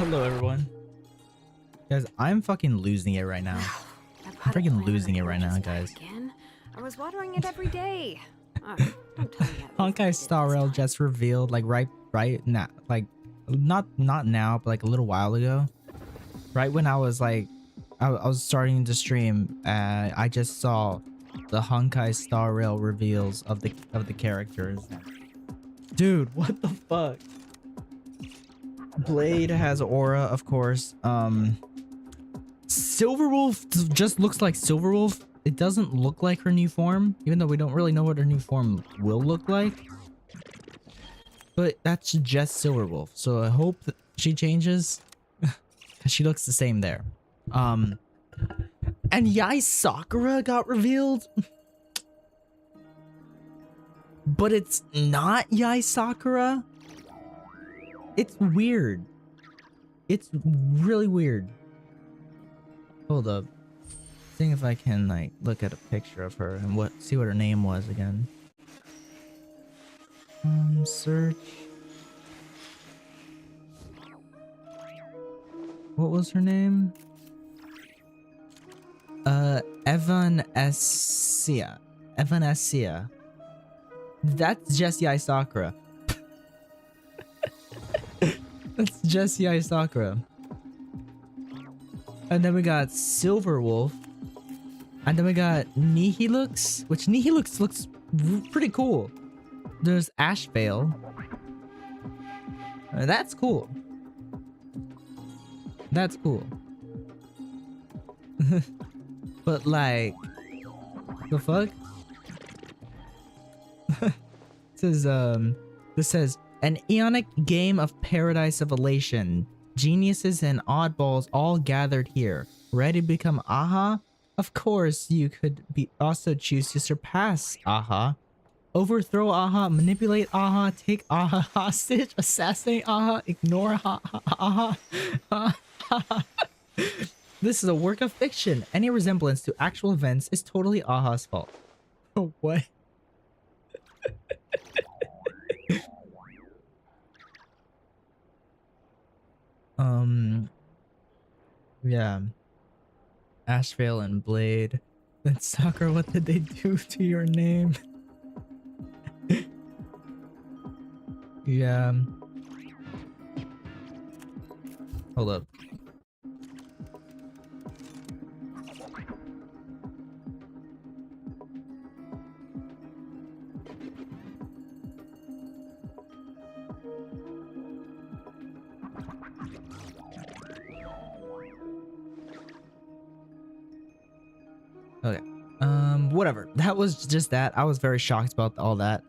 Hello, everyone. Guys, I'm fucking losing it right now. That I'm pot of freaking planter losing it right now, gorgeous back guys. Again. I was watering it every day. Don't tell me I Honkai overdid it Star this Rail time. just revealed, like right now, like not now, but like a little while ago. Right when I was like, I was starting to stream, I just saw the Honkai Star Rail reveals of the characters. Dude, what the fuck? Blade has aura, of course. Silverwolf just looks like Silverwolf. It doesn't look like her new form, even though we don't really know what her new form will look like. But that's just Silverwolf, so I hope that she changes. Because she looks the same there. And Yai Sakura got revealed. But it's not Yai Sakura. It's weird. It's really weird. Hold up. Seeing if I can like look at a picture of her and see what her name was again. Search. What was her name? Evanescia. Evanescia. That's just Yai Sakura. That's just Yai Sakura. And then we got Silverwolf. And then we got Nihilux, which Nihilux looks pretty cool. There's Ashvale. That's cool. That's cool. But like, the fuck? This says an eonic game of paradise of elation. Geniuses and oddballs all gathered here, ready to become Aha. Of course, you could also choose to surpass Aha. Overthrow Aha, manipulate Aha, take Aha hostage, assassinate Aha, ignore Aha. This is a work of fiction. Any resemblance to actual events is totally Aha's fault. Oh, what? Yeah. Ashvale and Blade. Then Sakura, what did they do to your name? Yeah. Hold up. Okay. Whatever. That was just that. I was very shocked about all that.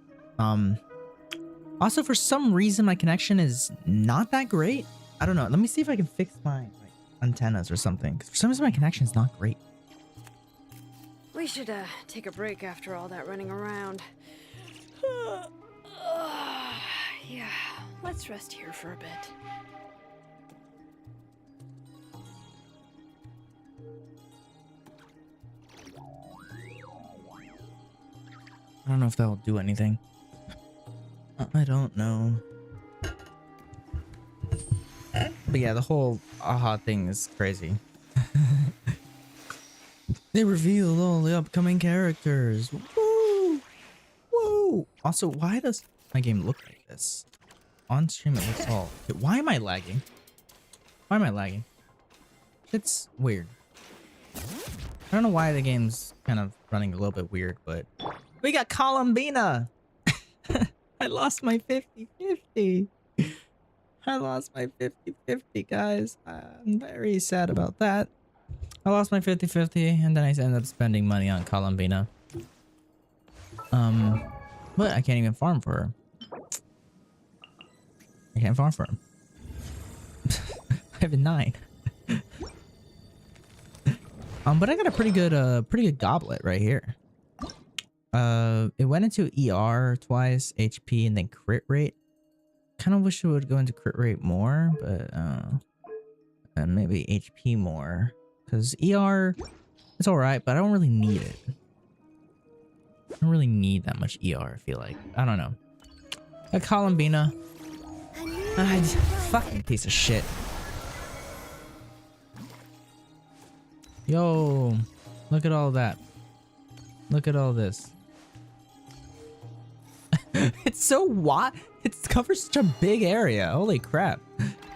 Also, for some reason, my connection is not that great. I don't know. Let me see if I can fix my like, antennas or something. 'Cause for some reason, my connection is not great. We should take a break after all that running around. Yeah, let's rest here for a bit. I don't know if that will do anything. I don't know. But yeah, the whole Aha thing is crazy. They revealed all the upcoming characters. Woo! Woo! Also, why does my game look like this? On stream it looks all... Why am I lagging? Why am I lagging? It's weird. I don't know why the game's kind of running a little bit weird, but... We got Columbina! I lost my 50-50. I lost my 50-50, guys. I'm very sad about that. I lost my 50-50, and then I ended up spending money on Columbina. But I can't even farm for her. I can't farm for him. I have a 9. But I got a pretty good goblet right here. It went into ER twice, HP, and then crit rate. Kind of wish it would go into crit rate more, but and maybe HP more, because ER, it's all right, but I don't really need it. I don't really need that much ER. I feel like I don't know. Like Columbina, fucking piece of shit. Yo, look at all that. Look at all this. It's so wide. It covers such a big area. Holy crap.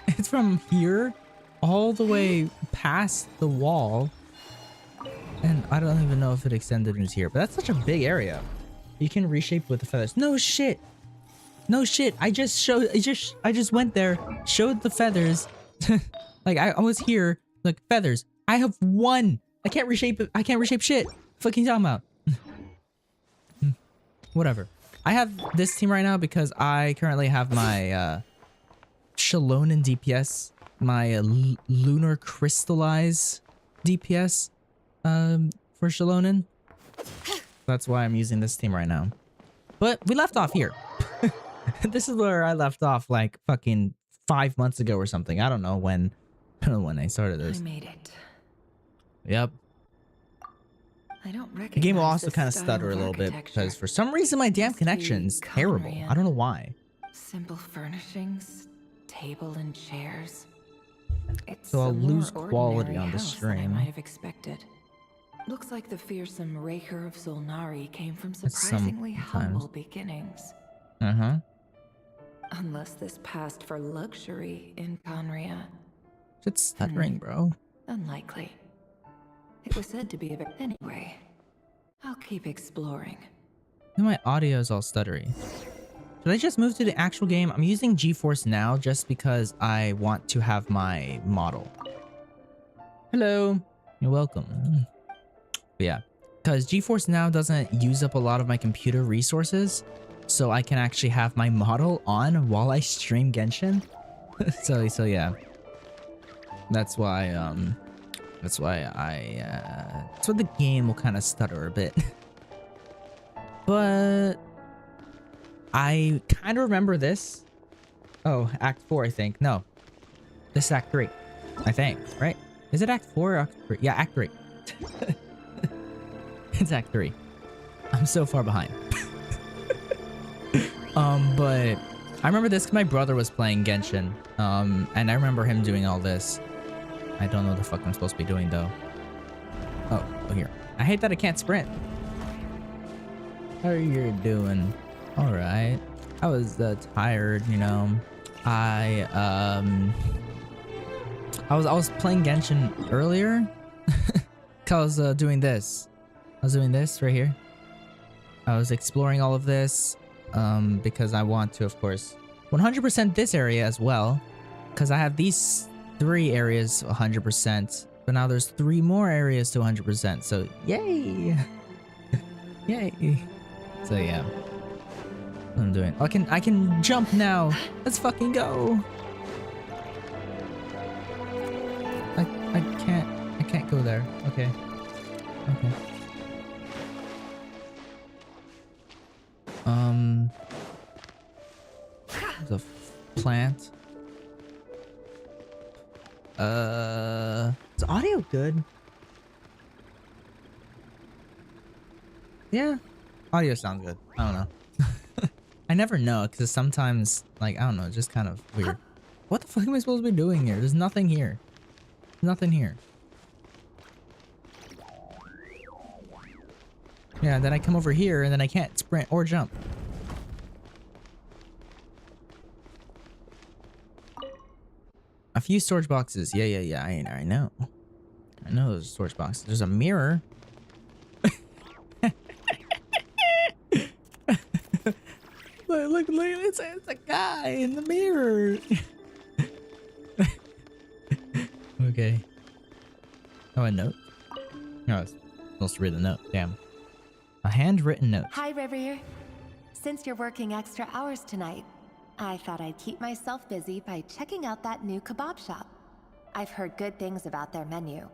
It's from here all the way past the wall. And I don't even know if it extended into here, but that's such a big area. You can reshape with the feathers. No shit. No shit. I just went there, showed the feathers. Like I was here. Look, feathers. I have one. I can't reshape it. I can't reshape shit. Fucking talking about. Whatever. I have this team right now because I currently have my Shalonen DPS, my lunar crystallize DPS for Shalonen. That's why I'm using this team right now. But we left off here. This is where I left off like fucking 5 months ago or something. I don't know when I started this. I made it. Yep. I don't recognize The game will also this kind of style stutter a of little bit architecture. because for some reason my damn Must be connection's terrible. Conrian. I don't know why. Simple furnishings, table and chairs. It's So I'll a more lose quality ordinary on the house than stream. I might have expected. Looks like the fearsome Raker of Zulnari came from That's surprisingly sometimes. humble beginnings. Uh-huh. Unless this passed for luxury in Conria. It's stuttering, bro. Unlikely. It was said to be a anyway. I'll keep exploring. And my audio is all stuttery. Should I just move to the actual game? I'm using GeForce Now just because I want to have my model. Hello. You're welcome. But yeah, because GeForce Now doesn't use up a lot of my computer resources, so I can actually have my model on while I stream Genshin. so yeah. That's why that's why the game will kind of stutter a bit. But I kind of remember this. Oh, Act 4, I think. No. This is Act 3. I think, right? Is it Act 4 or Act 3? Yeah, Act 3. It's Act 3. I'm so far behind. But I remember this because my brother was playing Genshin. And I remember him doing all this. I don't know what the fuck I'm supposed to be doing though. Oh, here. I hate that I can't sprint. How are you doing? Alright. I was tired, you know. I was playing Genshin earlier. Cause I was doing this. I was doing this right here. I was exploring all of this. Because I want to, of course, 100% this area as well. Because I have these 3 areas 100%, but now there's 3 more areas to 100%. So yay, yay! So yeah, what I'm doing. I can jump now. Let's fucking go. I can't go there. Okay. Okay. There's a plant. Is audio good? Yeah, audio sounds good. I don't know. I never know because sometimes, like, I don't know, it's just kind of weird. What the fuck am I supposed to be doing here? There's nothing here. Nothing here. Yeah, and then I come over here and then I can't sprint or jump. A few storage boxes. Yeah. I know. I know those storage boxes. There's a mirror. look, it's a guy in the mirror. Okay. Oh, a note? No, I was supposed to read the note. Damn. A handwritten note. Hi, River. Since you're working extra hours tonight, I thought I'd keep myself busy by checking out that new kebab shop. I've heard good things about their menu.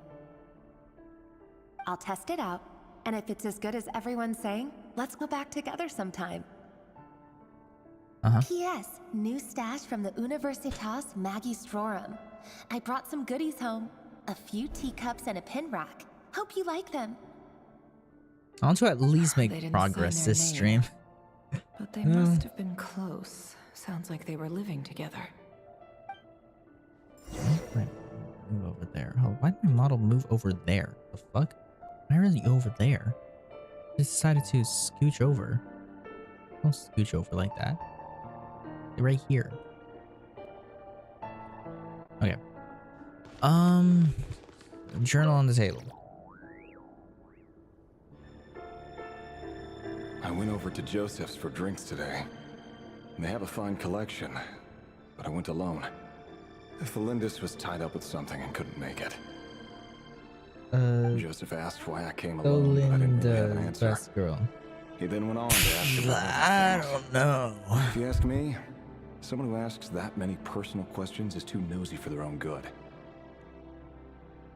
I'll test it out, and if it's as good as everyone's saying, let's go back together sometime. P.S. New stash from the Universitas Magistrorum. I brought some goodies home. A few teacups and a pin rack. Hope you like them. I want to at least They make didn't progress sign their this name. stream. But they must have been close. Sounds like they were living together. Right. Move over there. there? Oh, why did my model move over there? The fuck? Why are they over there? I decided to scooch over. Don't scooch over like that. They're right here. Okay. Journal on the table. I went over to Joseph's for drinks today. They have a fine collection, but I went alone. Felindis was tied up with something and couldn't make it. Joseph asked why I came alone, but I didn't really have an answer. Best girl. He then went on to ask about I other things. don't know. If you ask me, someone who asks that many personal questions is too nosy for their own good.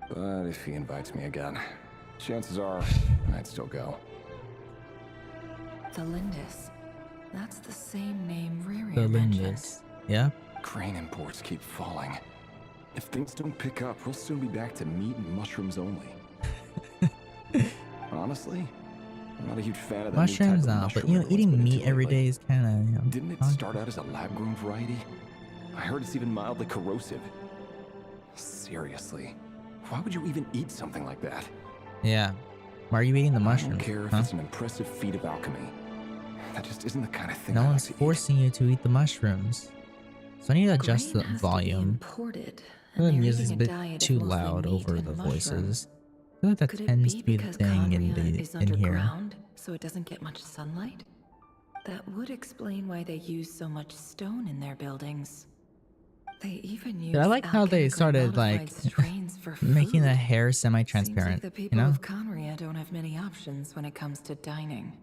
But if he invites me again, chances are I'd still go. Felindis. That's the same name Riri mentioned. Felindis. Yeah? Crane imports keep falling. If things don't pick up, we'll soon be back to meat and mushrooms only. Honestly, I'm not a huge fan of that Mushrooms new type of now, but mushroom you know, eating everyone's been meat into every lately. day is kind of, you know. Didn't it start out as a lab-grown variety? I heard it's even mildly corrosive. Seriously, why would you even eat something like that? Yeah. Why are you eating the I mushrooms? don't care if huh? it's an impressive feat of alchemy. That just isn't the kind of thing No I like one's to eat. forcing you to eat the mushrooms. So I need to adjust the Grain has to be volume. imported, The and they're music is a eating bit diet of too mostly loud meat over and the mushrooms. voices. I feel like that Could it tends be to be the because thing in Conria is the in here. underground, so it doesn't get much sunlight? That would explain why they use so much stone in their buildings. They even use I like how they alchemically started like modified strains for making the food. hair Seems like semi-transparent. the You people know? of Conria don't have many options when it comes to dining.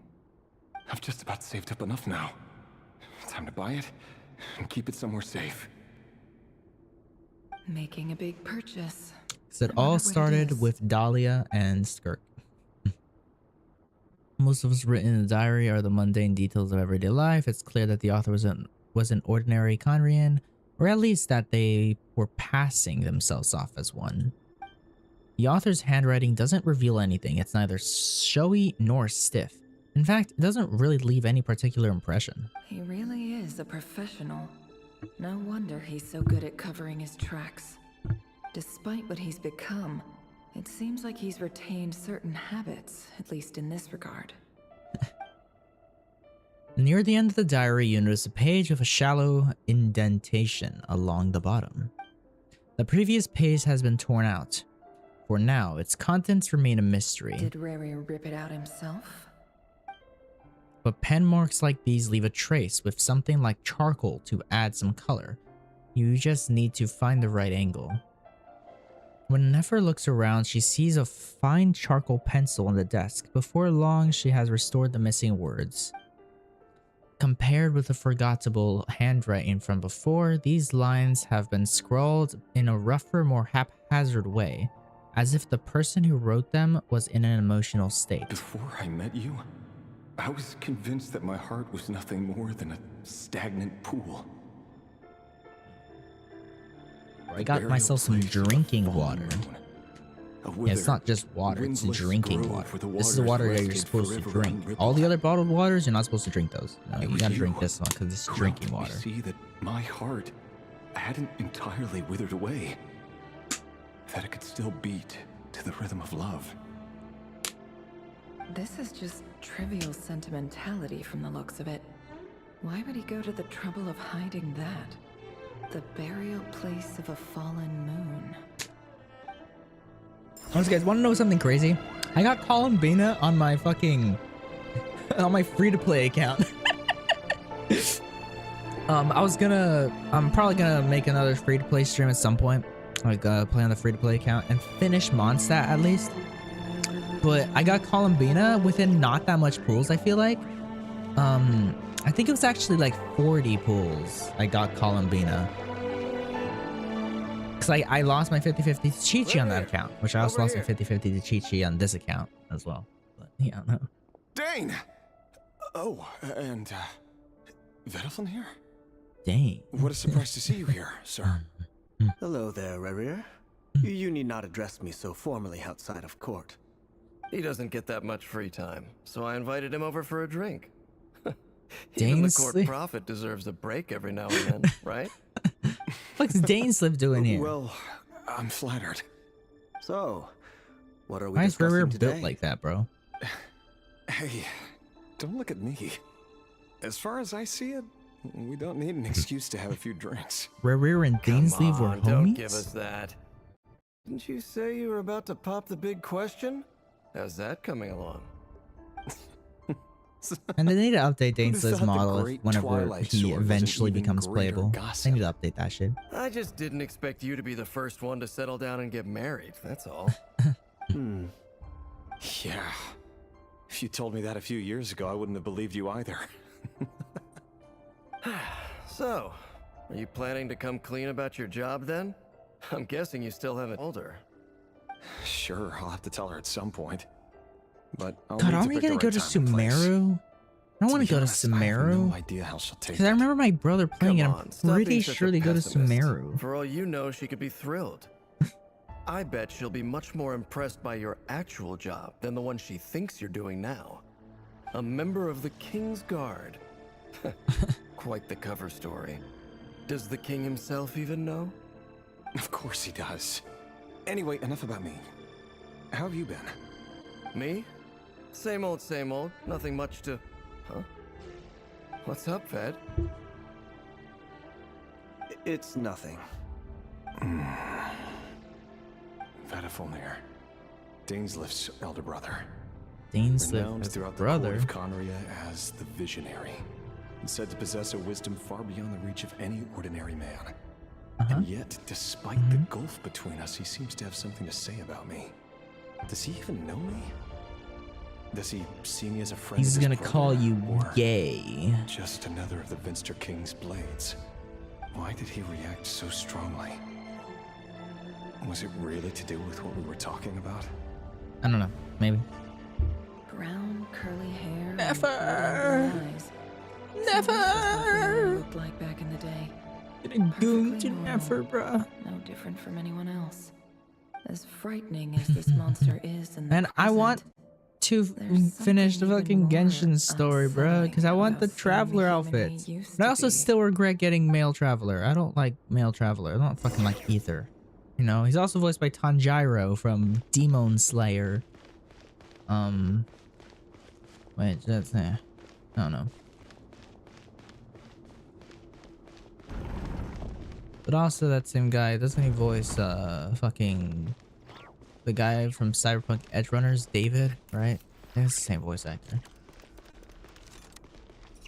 I've just about saved up enough now. Time to buy it and keep it somewhere safe. Making a big purchase. So it I wonder all what it started is. with Dahlia and Skirk. Most of what's written in the diary are the mundane details of everyday life. It's clear that the author was an ordinary Conrian, or at least that they were passing themselves off as one. The author's handwriting doesn't reveal anything. It's neither showy nor stiff. In fact, it doesn't really leave any particular impression. He really is a professional. No wonder he's so good at covering his tracks. Despite what he's become, it seems like he's retained certain habits, at least in this regard. Near the end of the diary, you notice a page with a shallow indentation along the bottom. The previous page has been torn out. For now, its contents remain a mystery. Did Riri rip it out himself? But pen marks like these leave a trace with something like charcoal to add some color. You just need to find the right angle. When Nefer looks around, she sees a fine charcoal pencil on the desk. Before long, she has restored the missing words. Compared with the forgettable handwriting from before, these lines have been scrawled in a rougher, more haphazard way, as if the person who wrote them was in an emotional state. Before I met you, I was convinced that my heart was nothing more than a stagnant pool. I got myself some drinking water. Yeah, it's not just water, it's drinking water. This is the water that you're supposed to drink. All the other bottled waters, you're not supposed to drink those. No, you gotta drink this one because it's drinking water. See that my heart hadn't entirely withered away. That it could still beat to the rhythm of love. This is just trivial sentimentality from the looks of it. Why would he go to the trouble of hiding that? The burial place of a fallen moon. Honestly, guys, want to know something crazy? I got Columbina on my fucking on my free-to-play account. I'm probably gonna make another free-to-play stream at some point, like play on the free-to-play account and finish Mondstadt at least. But I got Columbina within not that much pools. I feel like, I think it was actually like 40 pools. I got Columbina. Cause I lost my 50-50 to Chi-Chi on that account, which I also lost my 50-50 to Chi-Chi on this account as well. But yeah, no. Dane! Oh, and, Vedelfin here? Dang. What a surprise to see you here, sir. Hello there, Rerir. You need not address me so formally outside of court. He doesn't get that much free time, so I invited him over for a drink. Dane Even the court Slip. prophet deserves a break every now and then, right? What's Dane Slip doing here? Well, I'm flattered. So, what are we Why is discussing Rear today? built like that, bro? Hey, don't look at me. As far as I see it, we don't need an excuse to have a few drinks. Rear and Come Dainsleif were on, don't homies? give us that. Didn't you say you were about to pop the big question? How's that coming along? And they need to update Who'd have Dainsleif's thought the model great whenever Twilight he Sword was an eventually even becomes greater playable. gossip? They need to update that shit. I just didn't expect you to be the first one to settle down and get married, that's all. Yeah. If you told me that a few years ago, I wouldn't have believed you either. So, are you planning to come clean about your job then? I'm guessing you still haven't told her. Sure, I'll have to tell her at some point. But I'll God, need aren't we pick the gonna go right to time and place. Sumeru? I don't want be to go to honest, I have Sumeru. no idea how she'll take Because I it. remember my brother playing Come it. on, I'm stop pretty being such sure a they go to pessimist. Sumeru. For all you know, she could be thrilled. I bet she'll be much more impressed by your actual job than the one she thinks you're doing now. A member of the King's Guard. Quite the cover story. Does the king himself even know? Of course he does. Anyway, enough about me. How have you been? Me? Same old, same old. Nothing much to... Huh? What's up, Fed? It's nothing. Vadafulnir, Dainsleif's elder brother. Dainsleif Renowned as throughout brother. the court of Conria as the Visionary, and said to possess a wisdom far beyond the reach of any ordinary man. And yet, despite the gulf between us, he seems to have something to say about me. Does he even know me? Does he see me as a friend? He's of his gonna call brother, you or gay. just another of the Vinster King's blades? Why did he react so strongly? Was it really to do with what we were talking about? I don't know. Maybe. Brown, curly hair. and Never. golden eyes. Never. So much just like what Mary looked like back in the day. Getting gooned Perfectly to normal. never, bruh. No different from anyone else. As frightening as this monster is in the Man, I want present, to there's finish the something fucking even Genshin more story, bruh. unsettling Because I want the about seeing Traveler the human we outfits. used But I to also be. still regret getting Male Traveler. I don't like Male Traveler. I don't fucking like Ether. You know, he's also voiced by Tanjiro from Demon Slayer. Wait, that's I don't know. But also that same guy, doesn't he voice fucking the guy from Cyberpunk Edge Runners, David, right? I think it's the same voice actor.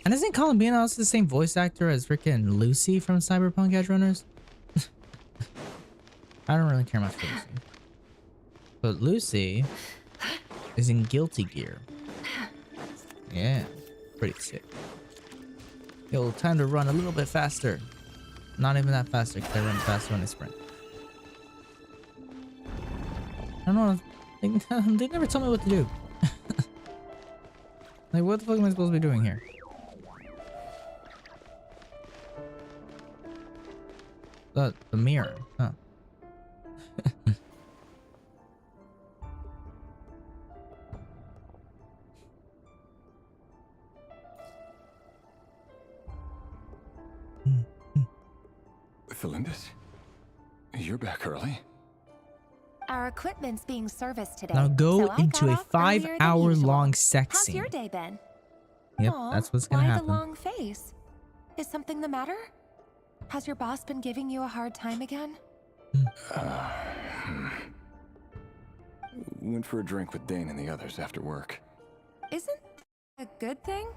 And isn't Colin Bean also the same voice actor as freaking Lucy from Cyberpunk Edge Runners? I don't really care much for Lucy. But Lucy is in Guilty Gear. Yeah, pretty sick. Yo, time to run a little bit faster. Not even that faster, because I run faster when I sprint. I don't know. They never tell me what to do. Like, what the fuck am I supposed to be doing here? The mirror. Huh. Felindis? You're back early? Our equipment's being serviced today. Now go so I into got a off earlier than 5-hour-long usual. sex How's scene. your day been? Yep, Aw, that's what's gonna why happen. the long face? Is something the matter? Has your boss been giving you a hard time again? Went for a drink with Dane and the others after work. Isn't that a good thing?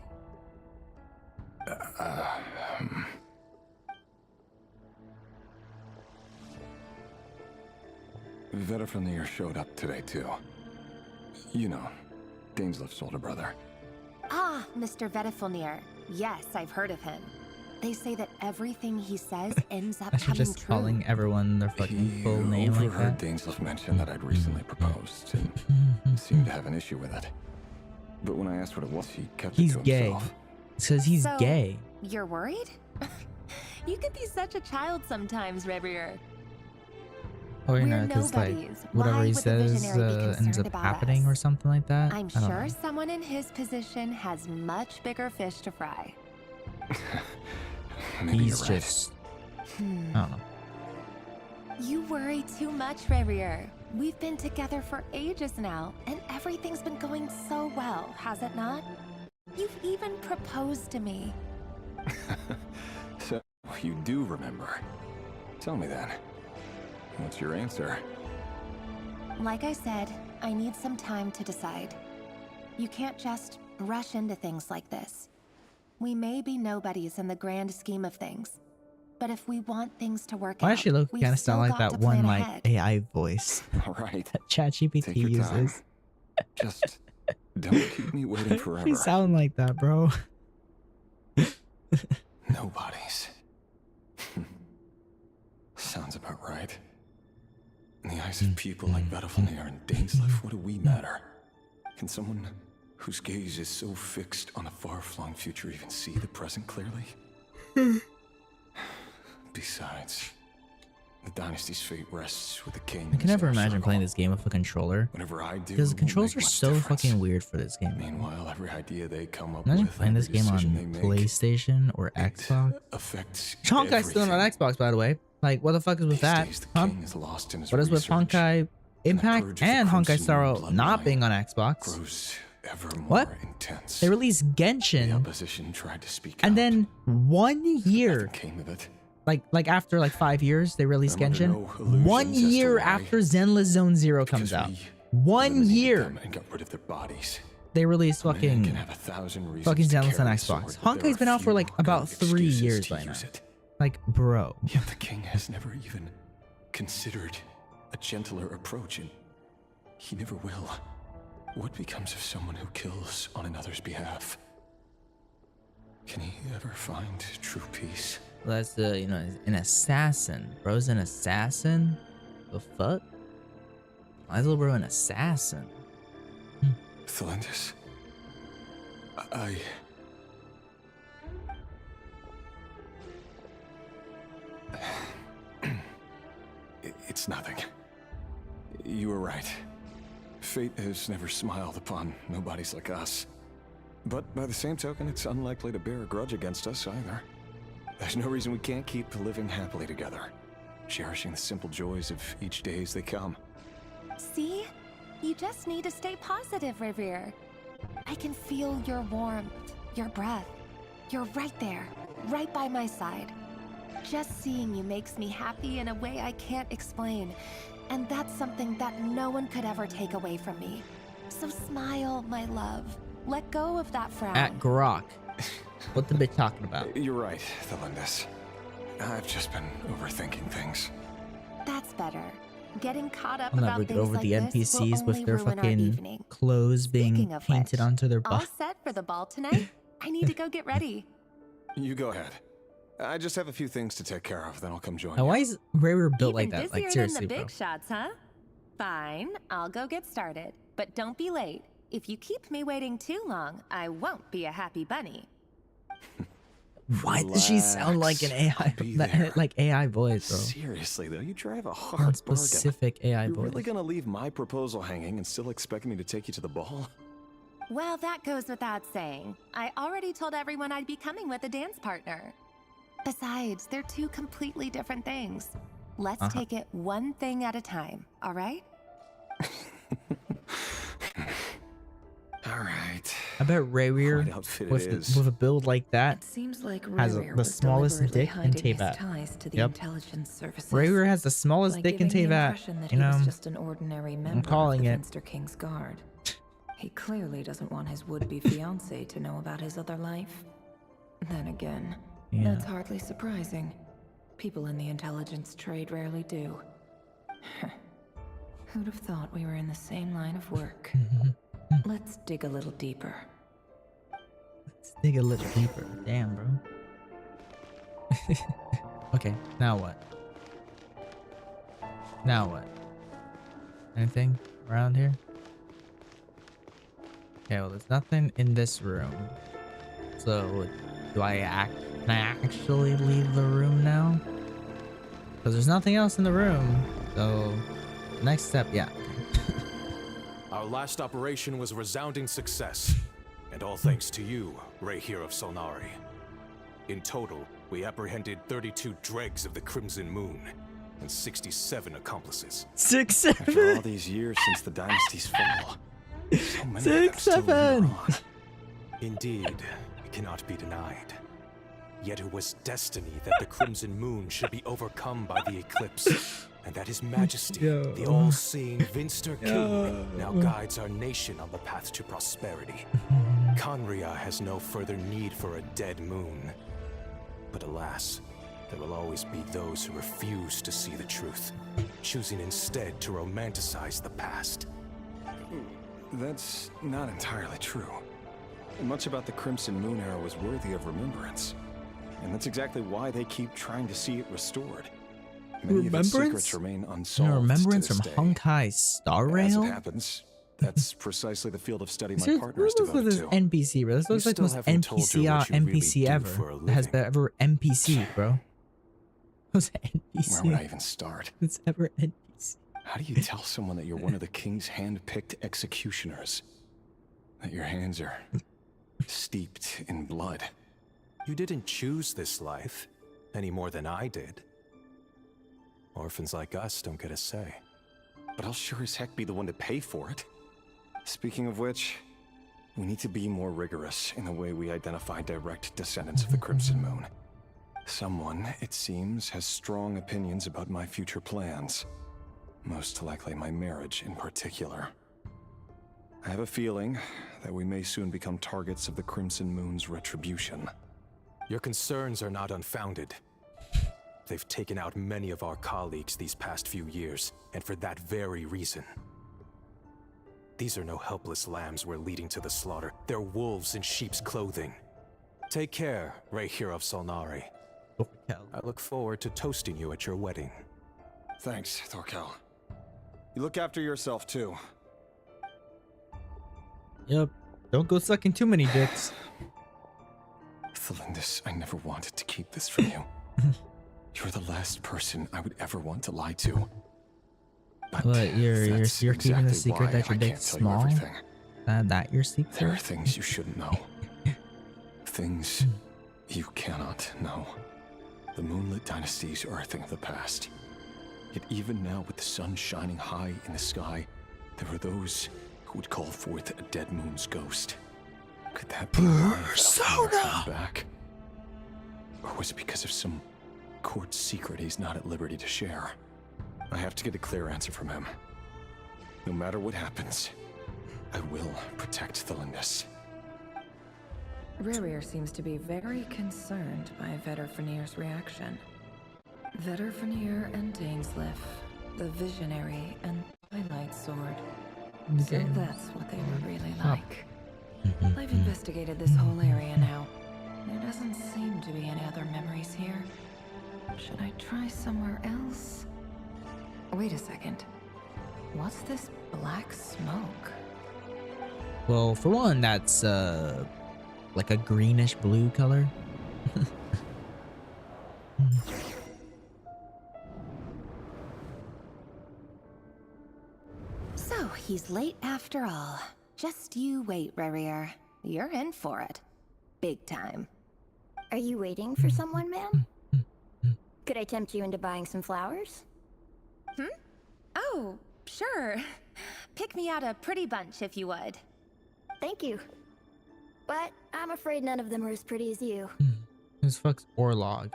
Vedafulnir showed up today too. You know, Dainsleif's older brother. Ah, Mr. Vedafulnir. Yes, I've heard of him. They say that everything he says ends up I should coming just true. calling everyone their fucking He full name like overheard that. Dainsleif mention that I'd recently proposed and seemed to have an issue with it. But when I asked what it was, he kept He's it to gay. himself. It says he's So, gay. You're worried? You could be such a child sometimes, Revier. Or you We're know, because like nobodies. whatever Why he would the says visionary be ends concerned up about happening us? or something like that. I'm I don't sure know. someone in his position has much bigger fish to fry. Maybe He's you're right. just I don't know. You worry too much, Rarier. We've been together for ages now, and everything's been going so well, has it not? You've even proposed to me. So, you do remember. Tell me then. What's your answer? Like I said, I need some time to decide. You can't just rush into things like this. We may be nobodies in the grand scheme of things, but if we want things to work I out, actually look we've kind of still sound like got that to one plan like ahead. AI voice All right. that ChatGPT Take your time. uses. Just don't keep me waiting forever. You sound like that, bro. Nobodies. Sounds about right. In the eyes of people like Bertolini and Dainsleif, what do we matter? Can someone whose gaze is so fixed on a far-flung future even see the present clearly? Besides, the dynasty's fate rests with the king. I can never imagine playing this game with a controller. Whenever I do, Because the it won't controls make are much so difference. fucking weird for this game. Meanwhile, every idea they come up Imagine with, playing this every game on decision they make, PlayStation or it Xbox. affects Honkai's still on everything. Xbox, by the way. Like, what the fuck is with These that? days, the Huh? king is lost in his What is with research, Honkai and the Impact purge of the and Honkai Crimson Sorrow bloodline not being on Xbox? grows ever more What? intense. They released The Genshin, opposition tried to speak and out. then 1 year, Nothing came of it. like after like 5 years, they released I'm under Genshin. no illusions 1 as to year why. after Zenless Zone Zero comes Because out. we 1 eliminated year them and got rid of their bodies. they released Man fucking can have 1,000 reasons fucking to Zenless on carry a Xbox. sword, but there Honkai's are been out for few like about good 3 excuses years to by now. use it. Like, bro. Yet the king has never even considered a gentler approach, and he never will. What becomes of someone who kills on another's behalf? Can he ever find true peace? Well, that's the, you know, an assassin. Bro's an assassin? The fuck? Why is little bro an assassin? Thelindis, It's nothing. You were right. Fate has never smiled upon nobodies like us. But by the same token, it's unlikely to bear a grudge against us either. There's no reason we can't keep living happily together, cherishing the simple joys of each day as they come. See? You just need to stay positive, Revere. I can feel your warmth, your breath. You're right there, right by my side. Just seeing you makes me happy in a way I can't explain. And that's something that no one could ever take away from me. So smile, my love. Let go of that frown. At Grok. What the bitch talking about? You're right, Thelindis. I've just been overthinking things. That's better. Getting caught up I'll about never get things over like the this will NPCs with only their ruin our fucking evening. clothes being Speaking of painted which, onto their all butt. set for the ball tonight? I need to go get ready. You go ahead. I just have a few things to take care of, then I'll come join Now, you. why is Rare built like Even that? Like, busier seriously, than the bro. big shots, huh? Fine, I'll go get started. But don't be late. If you keep me waiting too long, I won't be a happy bunny. Why does she sound like an Relax, I'll AI, be there. like AI voice, bro? Seriously, though, you drive a Not hard bargain. specific AI You're voice. really gonna leave my proposal hanging and still expect me to take you to the ball? Well, that goes without saying. I already told everyone I'd be coming with a dance partner. Besides, they're two completely different things. Let's take it one thing at a time, all right? All right. I bet Rare Quite outfit it is. with a build like that. It seems like Has Rarier the was smallest deliberately dick in hiding his Teyvat. ties to the Yep. intelligence services. Rare has the smallest by dick in giving the Teyvat. impression that You he know, was just an ordinary member calling of it. the Finster King's Guard. He clearly doesn't want his would-be fiancée to know about his other life. Then again, Yeah. that's hardly surprising. People in the intelligence trade rarely do. Who'd have thought we were in the same line of work? Let's dig a little deeper. let's dig a little deeper. Damn, bro. Okay, now what? Now what? Anything around here? Okay, well, there's nothing in this room. So, can I actually leave the room now? Because there's nothing else in the room. So, next step, yeah. Our last operation was a resounding success, and all thanks to you, Rayhir of Solnari. In total, we apprehended 32 dregs of the Crimson Moon, and 67 accomplices. 6, After 7. all these years since the dynasty's fall, so many of them 6, still 7. linger on. Indeed, it cannot be denied. Yet it was destiny that the Crimson Moon should be overcome by the eclipse, and that His Majesty, the all-seeing Vinster King, now guides our nation on the path to prosperity. Conria has no further need for a dead moon. But alas, there will always be those who refuse to see the truth, choosing instead to romanticize the past. That's not entirely true. Much about the Crimson Moon era was worthy of remembrance. And that's exactly why they keep trying to see it restored. Many of its secrets remain unsolved. Remembrance to from this day. Honkai Star As Rail? it happens, that's precisely the field of study my Dude, partner is what was with devoted this to. NPC, bro? This looks like the still most haven't told her NPC what you really NPC do ever. for a That has living. ever NPC, bro. Who's Where would I NPC? even start? It's ever NPC. How do you tell someone that you're one of the king's hand-picked executioners? That your hands are steeped in blood? You didn't choose this life, any more than I did. Orphans like us don't get a say. But I'll sure as heck be the one to pay for it. Speaking of which, we need to be more rigorous in the way we identify direct descendants of the Crimson Moon. Someone, it seems, has strong opinions about my future plans. Most likely my marriage in particular. I have a feeling that we may soon become targets of the Crimson Moon's retribution. Your concerns are not unfounded. They've taken out many of our colleagues these past few years, and for that very reason. These are no helpless lambs we're leading to the slaughter. They're wolves in sheep's clothing. Take care, Rayhir of Solnari. I look forward to toasting you at your wedding. Thanks, Thorkel. You look after yourself, too. Yep. Don't go sucking too many dicks. Thelindis, I never wanted to keep this from you. You're the last person I would ever want to lie to. But you're that's keeping the exactly secret why that your I dick's can't tell you small? everything. That your There are secret? things you shouldn't know. Things you cannot know. The moonlit dynasties are a thing of the past. Yet even now, with the sun shining high in the sky, there are those who would call forth a dead moon's ghost. Could that be why Persona back? Or was it because of some court secret he's not at liberty to share? I have to get a clear answer from him. No matter what happens, I will protect Thelindis. Rarier seems to be very concerned by Vedderfanir's reaction. Vedderfanir and Dainsliff, the Visionary and Twilight Sword. So that's what they were really like. I've investigated this whole area now. There doesn't seem to be any other memories here. Should I try somewhere else? Wait a second. What's this black smoke? Well, for one, that's like a greenish blue color. So, he's late after all. Just you wait, Rarier. You're in for it. Big time. Are you waiting for someone, ma'am? Could I tempt you into buying some flowers? Oh, sure. Pick me out a pretty bunch if you would. Thank you. But I'm afraid none of them are as pretty as you. Who's fuck's Orlog?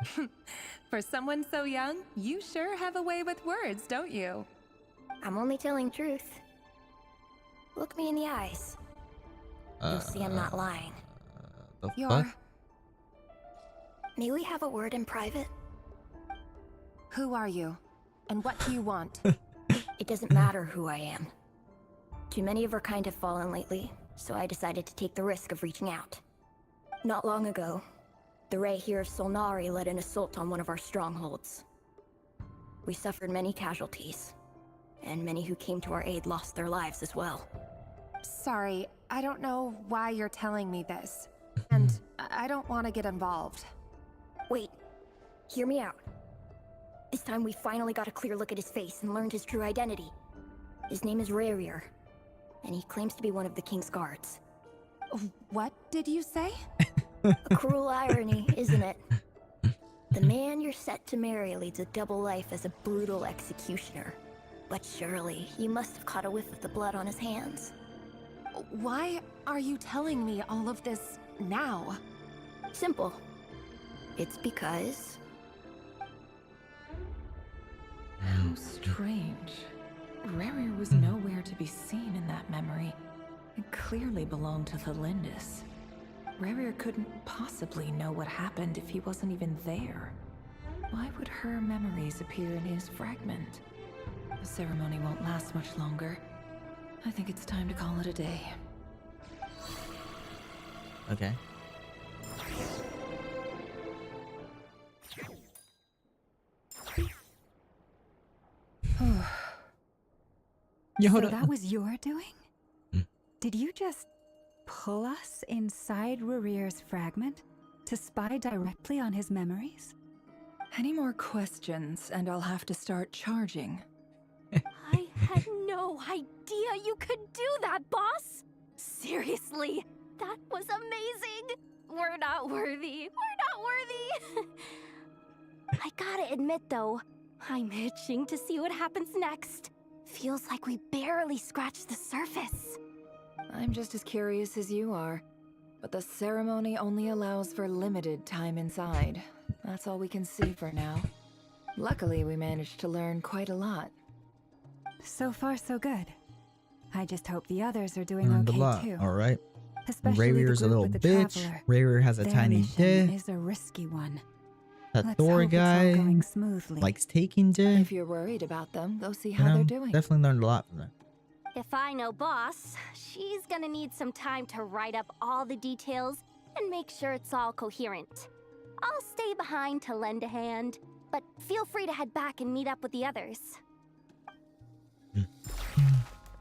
For someone so young, you sure have a way with words, don't you? I'm only telling truth. Look me in the eyes. You'll see I'm not lying. The You're... fuck? May we have a word in private? Who are you? And what do you want? It doesn't matter who I am. Too many of our kind have fallen lately, so I decided to take the risk of reaching out. Not long ago, the Rayhir of Solnari led an assault on one of our strongholds. We suffered many casualties, and many who came to our aid lost their lives as well. Sorry, I don't know why you're telling me this. And I don't want to get involved. Wait, hear me out. This time we finally got a clear look at his face and learned his true identity. His name is Rarier, and he claims to be one of the King's guards. What did you say? A cruel irony, isn't it? The man you're set to marry leads a double life as a brutal executioner. But surely, you must have caught a whiff of the blood on his hands. Why are you telling me all of this now? Simple. It's because... How strange. Rerir was nowhere to be seen in that memory. It clearly belonged to the Lindis. Rerir couldn't possibly know what happened if he wasn't even there. Why would her memories appear in his fragment? The ceremony won't last much longer. I think it's time to call it a day. Okay. So that was your doing? Did you just pull us inside Rerir's fragment to spy directly on his memories? Any more questions, and I'll have to start charging. I had no idea you could do that, boss! Seriously, that was amazing! We're not worthy. We're not worthy! I gotta admit, though, I'm itching to see what happens next. Feels like we barely scratched the surface. I'm just as curious as you are. But the ceremony only allows for limited time inside. That's all we can see for now. Luckily, we managed to learn quite a lot. So far, so good. I just hope the others are doing okay too. All right. Especially Rarir's a the group little with the bitch. traveler. Rarir has a Their tiny mission dick. is a risky one. That Let's Thor hope it's all guy going smoothly. likes taking dick. If you're worried about them, go see You how know, they're doing. definitely learned a lot from them. If I know boss, she's gonna need some time to write up all the details and make sure it's all coherent. I'll stay behind to lend a hand, but feel free to head back and meet up with the others.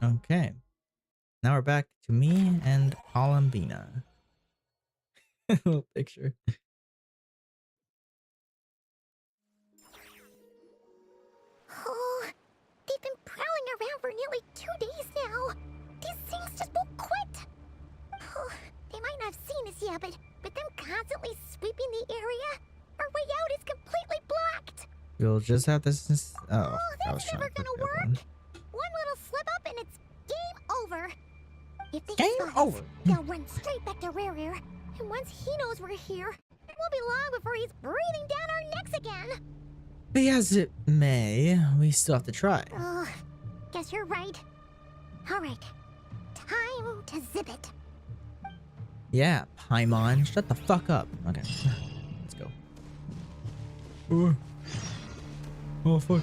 Okay. Now we're back to me and Columbina. Little picture. Oh, they've been prowling around for nearly 2 days now. These things just won't quit. Oh, they might not have seen us yet, but them constantly sweeping the area, our way out is completely blocked. You'll just have to. Oh, That's never gonna work. One little slip up and it's game over. If they Game spot over. us, they'll run straight back to Rerir. And once he knows we're here, it won't be long before he's breathing down our necks again. Be as it may, we still have to try. Oh, guess you're right. All right, time to zip it. Yeah, Paimon, shut the fuck up. Okay, let's go. Oh fuck.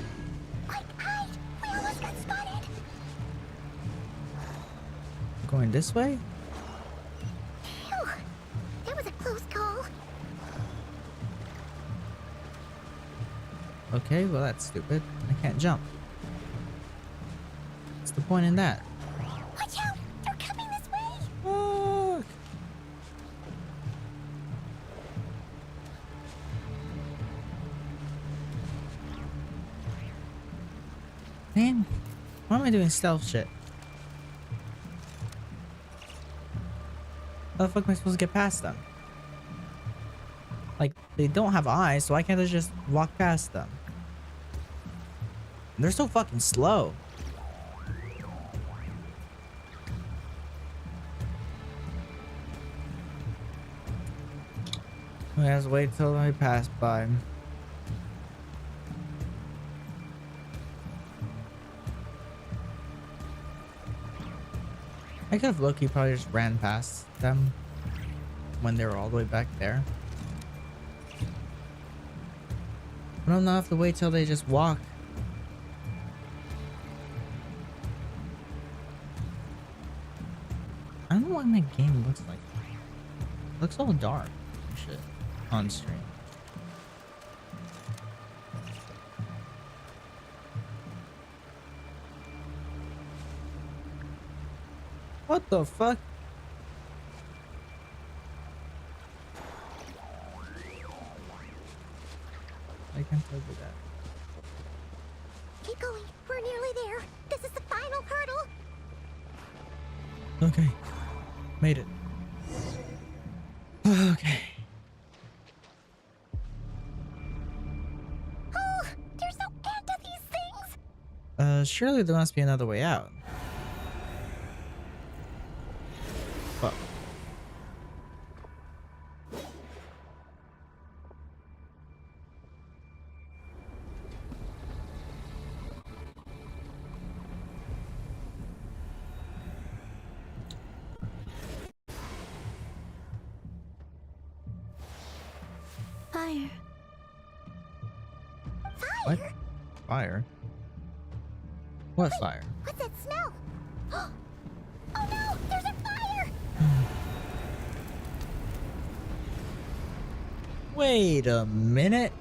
Quick, hide! We almost got spotted. Going this way? Phew, that was a close call. Okay, well that's stupid. I can't jump. What's the point in that? Watch out! They're coming this way. Fuck. Man, why am I doing stealth shit? How the fuck am I supposed to get past them? Like, they don't have eyes, so why can't I just walk past them? They're so fucking slow. We have to wait till I pass by. I could have low-key probably just ran past them when they were all the way back there. I don't know, have to wait till they just walk. I don't know what my game looks like. It looks all dark and shit on stream. What the fuck? I can't do that. Keep going. We're nearly there. This is the final hurdle. Okay. Made it. Surely there must be another way out. Fuck. Fire. What? Fire? What fire? What's that smell? Oh no! There's a fire! Wait a minute.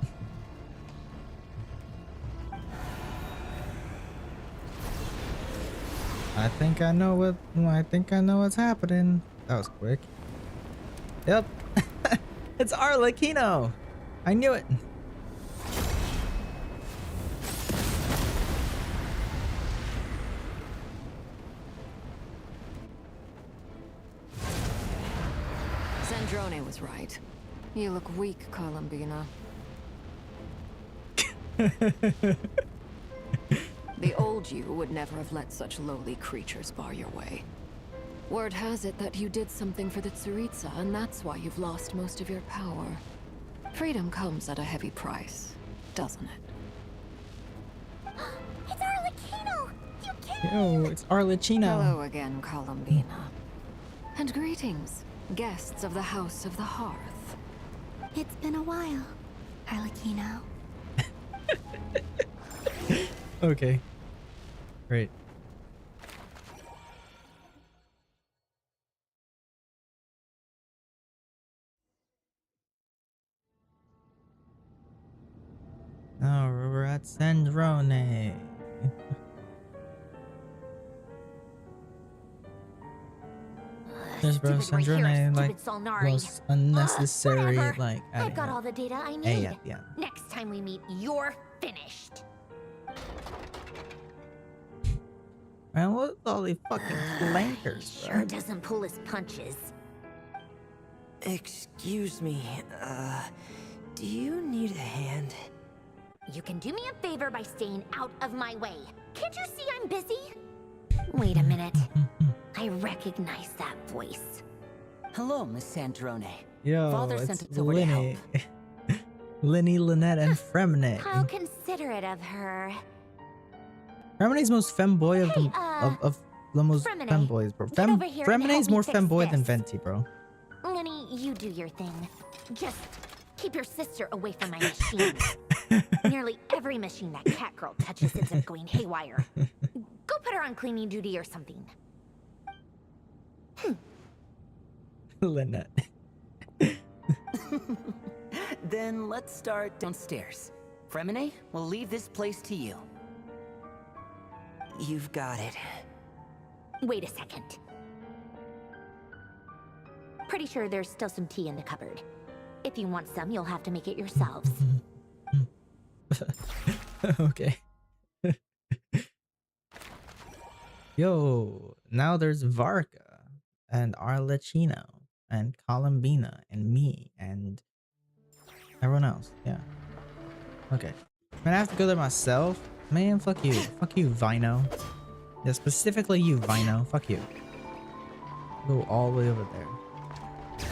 I think I know what's happening. That was quick. Yep. It's Arlechino. I knew it. Sandrone was right. You look weak, Columbina. The old you would never have let such lowly creatures bar your way. Word has it that you did something for the Tsaritsa, and that's why you've lost most of your power. Freedom comes at a heavy price, doesn't it? It's Arlechino! You can't! Yo, it's Arlechino. Hello again, Columbina. And greetings, guests of the House of the Hearth. It's been a while, Arlechino. Okay. Great. Now we're at Sandrone. Yes, bro, Sandrone, like, was unnecessary, like, I've got adding all the data I A need. at the end. Next time we meet, you're finished. Man, what all these fucking flankers, bro? Sure doesn't pull his punches. Excuse me, do you need a hand? You can do me a favor by staying out of my way. Can't you see I'm busy? Wait a minute. I recognize that voice. Hello, Miss Sandrone. Yo, Father it's sent us over to help. Linny, Lynette, and Fremne. How considerate of her. Fremne's most femboy of the most Fremne, femboys, bro. get over here and help Fremne's me more fix femboy than this. Venti, bro. Lenny, you do your thing. Just keep your sister away from my machine. Nearly every machine that cat girl touches ends up going haywire. Go put her on cleaning duty or something. Lynette. Then let's start downstairs. Fremine, we'll leave this place to you. You've got it. Wait a second. Pretty sure there's still some tea in the cupboard. If you want some, you'll have to make it yourselves. Okay. Yo, now there's Varka and Arlechino and Columbina and me and everyone else. Yeah. Okay. Man, I have to go there myself. Man, fuck you. Fuck you, Vino. Yeah, specifically you, Vino. Fuck you. Go all the way over there.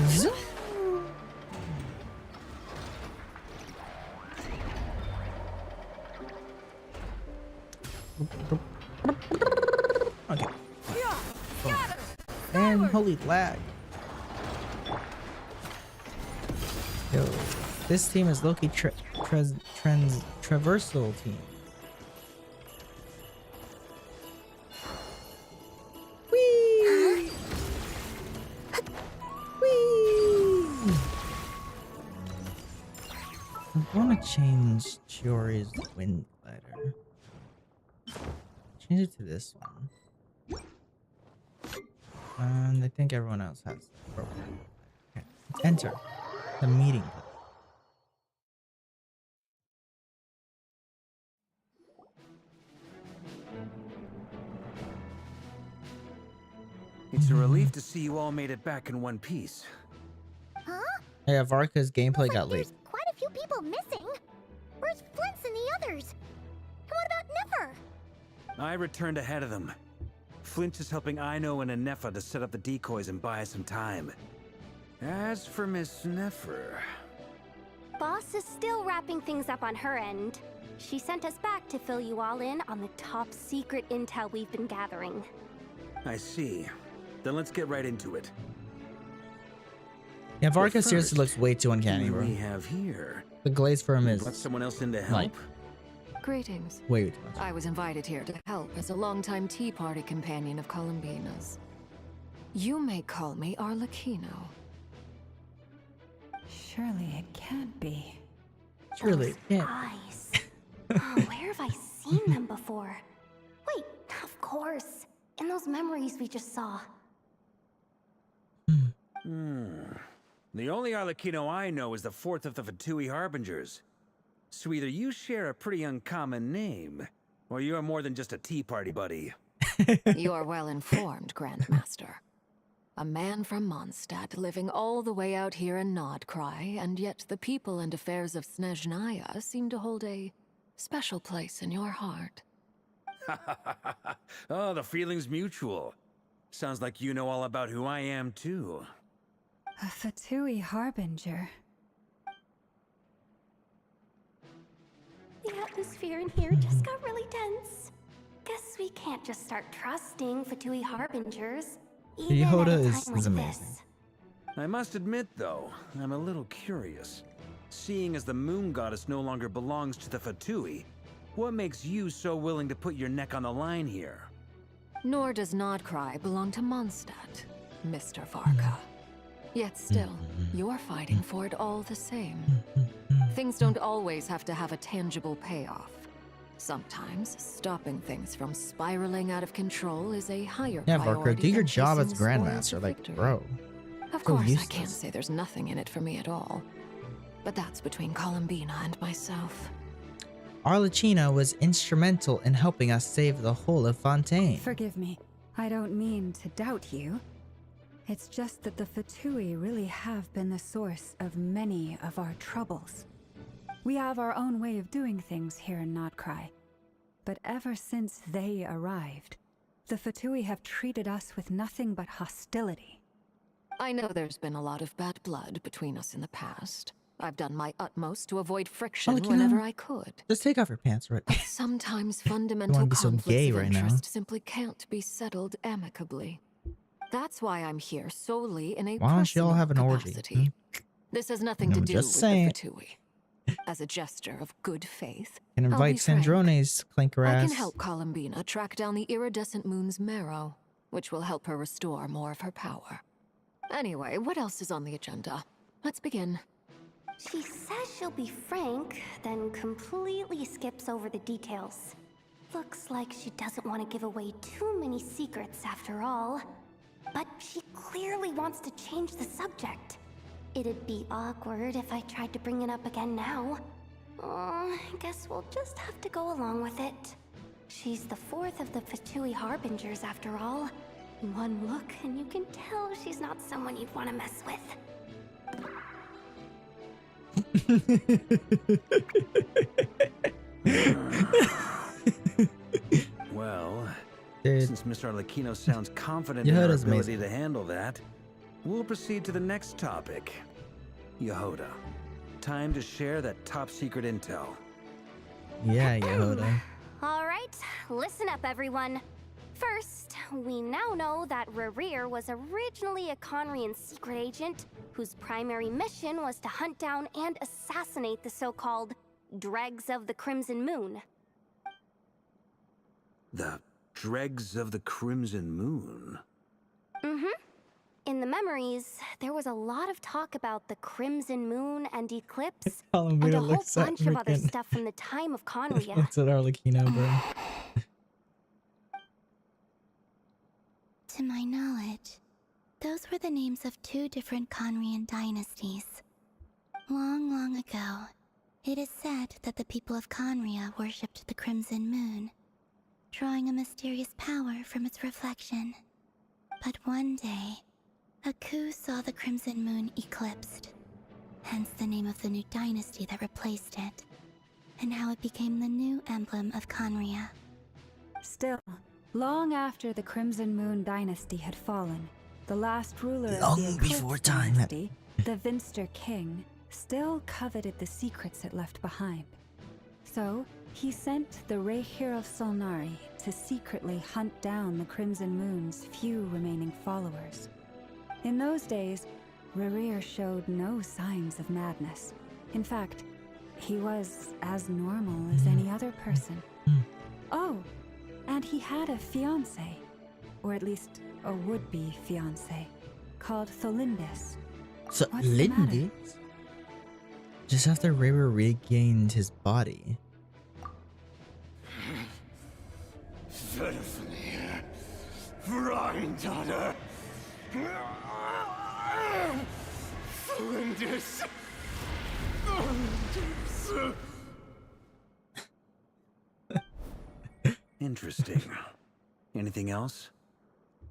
Zoom. Okay. Oh. And holy lag. Yo, this team is Loki traversal team. Whee! Whee! I want to change Chiori's wind glider. Change it to this one. And I think everyone else has the program. Okay. Let's enter the meeting. It's a relief to see you all made it back in one piece. Huh? Yeah, Varka's gameplay got leaked. There's quite a few people missing. Where's Flint's and the others? And what about Niffer? I returned ahead of them. Flint is helping Ino and Anefa to set up the decoys and buy us some time. As for Miss Nefer... Boss is still wrapping things up on her end. She sent us back to fill you all in on the top secret intel we've been gathering. I see. Then let's get right into it. Yeah, Varka seriously looks way too uncanny, bro. We have here. The glaze for him is... Let someone else in to help? Like, Greetings. wait. I was invited here to help as a longtime Tea Party companion of Columbina's. You may call me Arlechino. Surely it can't be. Surely, yeah. Eyes. Oh, where have I seen them before? Wait, of course. In those memories we just saw. The only Arlechino I know is the fourth of the Fatui Harbingers. So either you share a pretty uncommon name, or you're more than just a Tea Party buddy. You are well informed, Grandmaster. A man from Mondstadt living all the way out here in Nodcry, and yet the people and affairs of Snezhnaya seem to hold a special place in your heart. Oh, the feeling's mutual. Sounds like you know all about who I am, too. A Fatui Harbinger. The atmosphere in here just got really tense. Guess we can't just start trusting Fatui Harbingers. Yehoda is amazing. I must admit, though, I'm a little curious. Seeing as the moon goddess no longer belongs to the Fatui, what makes you so willing to put your neck on the line here? Nor does Nodcry belong to Mondstadt, Mr. Varka. Yet still, you're fighting for it all the same. Things don't always have to have a tangible payoff. Sometimes, stopping things from spiraling out of control is a higher Yeah, priority Varka, do your than job as chasing the spoils Grandmaster, of like, victory. bro. Of So course, I useless. can't say there's nothing in it for me at all. But that's between Columbina and myself. Arlechino was instrumental in helping us save the whole of Fontaine. Forgive me. I don't mean to doubt you. It's just that the Fatui really have been the source of many of our troubles. We have our own way of doing things here in Nodcry. But ever since they arrived, the Fatui have treated us with nothing but hostility. I know there's been a lot of bad blood between us in the past. I've done my utmost to avoid friction whenever I could. Just take off your pants, right? Sometimes You fundamental wanna be so conflicts gay of right now. interest simply can't be settled amicably. That's why I'm here solely in a Why don't you all personal have an orgy? capacity. This has nothing to I'm do just with saying. the Fatui. As a gesture of good faith, Can I'll invite be frank. Sandrone's clinker I ass. can help Columbina track down the iridescent moon's marrow, which will help her restore more of her power. Anyway, what else is on the agenda? Let's begin. She says she'll be frank, then completely skips over the details. Looks like she doesn't want to give away too many secrets after all. But she clearly wants to change the subject. It'd be awkward if I tried to bring it up again now. I guess we'll just have to go along with it. She's the fourth of the Fatui Harbingers after all. One look and you can tell she's not someone you'd want to mess with. Well, Dude. since Mr. Arlechino sounds confident Yehoda's in our ability amazing. to handle that, we'll proceed to the next topic. Yehoda, time to share that top secret intel. Yeah, Yehoda. All right, listen up, everyone. First, we now know that Rerir was originally a Conrian secret agent whose primary mission was to hunt down and assassinate the so-called Dregs of the Crimson Moon. The dregs of the Crimson Moon? Mm-hmm. In the memories, there was a lot of talk about the Crimson Moon and Eclipse, and a whole bunch of other stuff from the time of Conria. Looks at Arlechino, bro. To my knowledge, those were the names of two different Conrian dynasties. Long, long ago, it is said that the people of Conria worshipped the Crimson Moon, drawing a mysterious power from its reflection. But one day, a coup saw the Crimson Moon eclipsed, hence the name of the new dynasty that replaced it, and how it became the new emblem of Conria. Still, long after the Crimson Moon dynasty had fallen, the last ruler of Long the before Eclipse time. dynasty, the Vinster King, still coveted the secrets it left behind. So, he sent the Rehir of Solnari to secretly hunt down the Crimson Moon's few remaining followers. In those days, Rerir showed no signs of madness. In fact, he was as normal as any other person. Oh, and he had a fiancé, or at least a would-be fiancé, called Tholindis. So Lindy, just after Rerir regained his body. Daughter. Interesting. Anything else?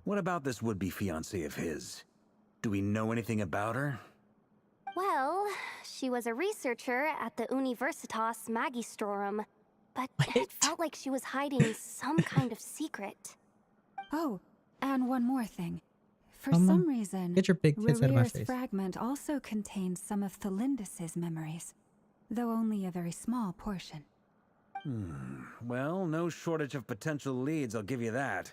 What about this would-be fiancé of his? Do we know anything about her? Well, she was a researcher at the Universitas Magistrorum, but it felt like she was hiding some kind of secret. Oh, and one more thing. For some reason, get your big tits out of my Rerir's face. fragment also contains some of Tholindis' memories, though only a very small portion. Well, no shortage of potential leads, I'll give you that.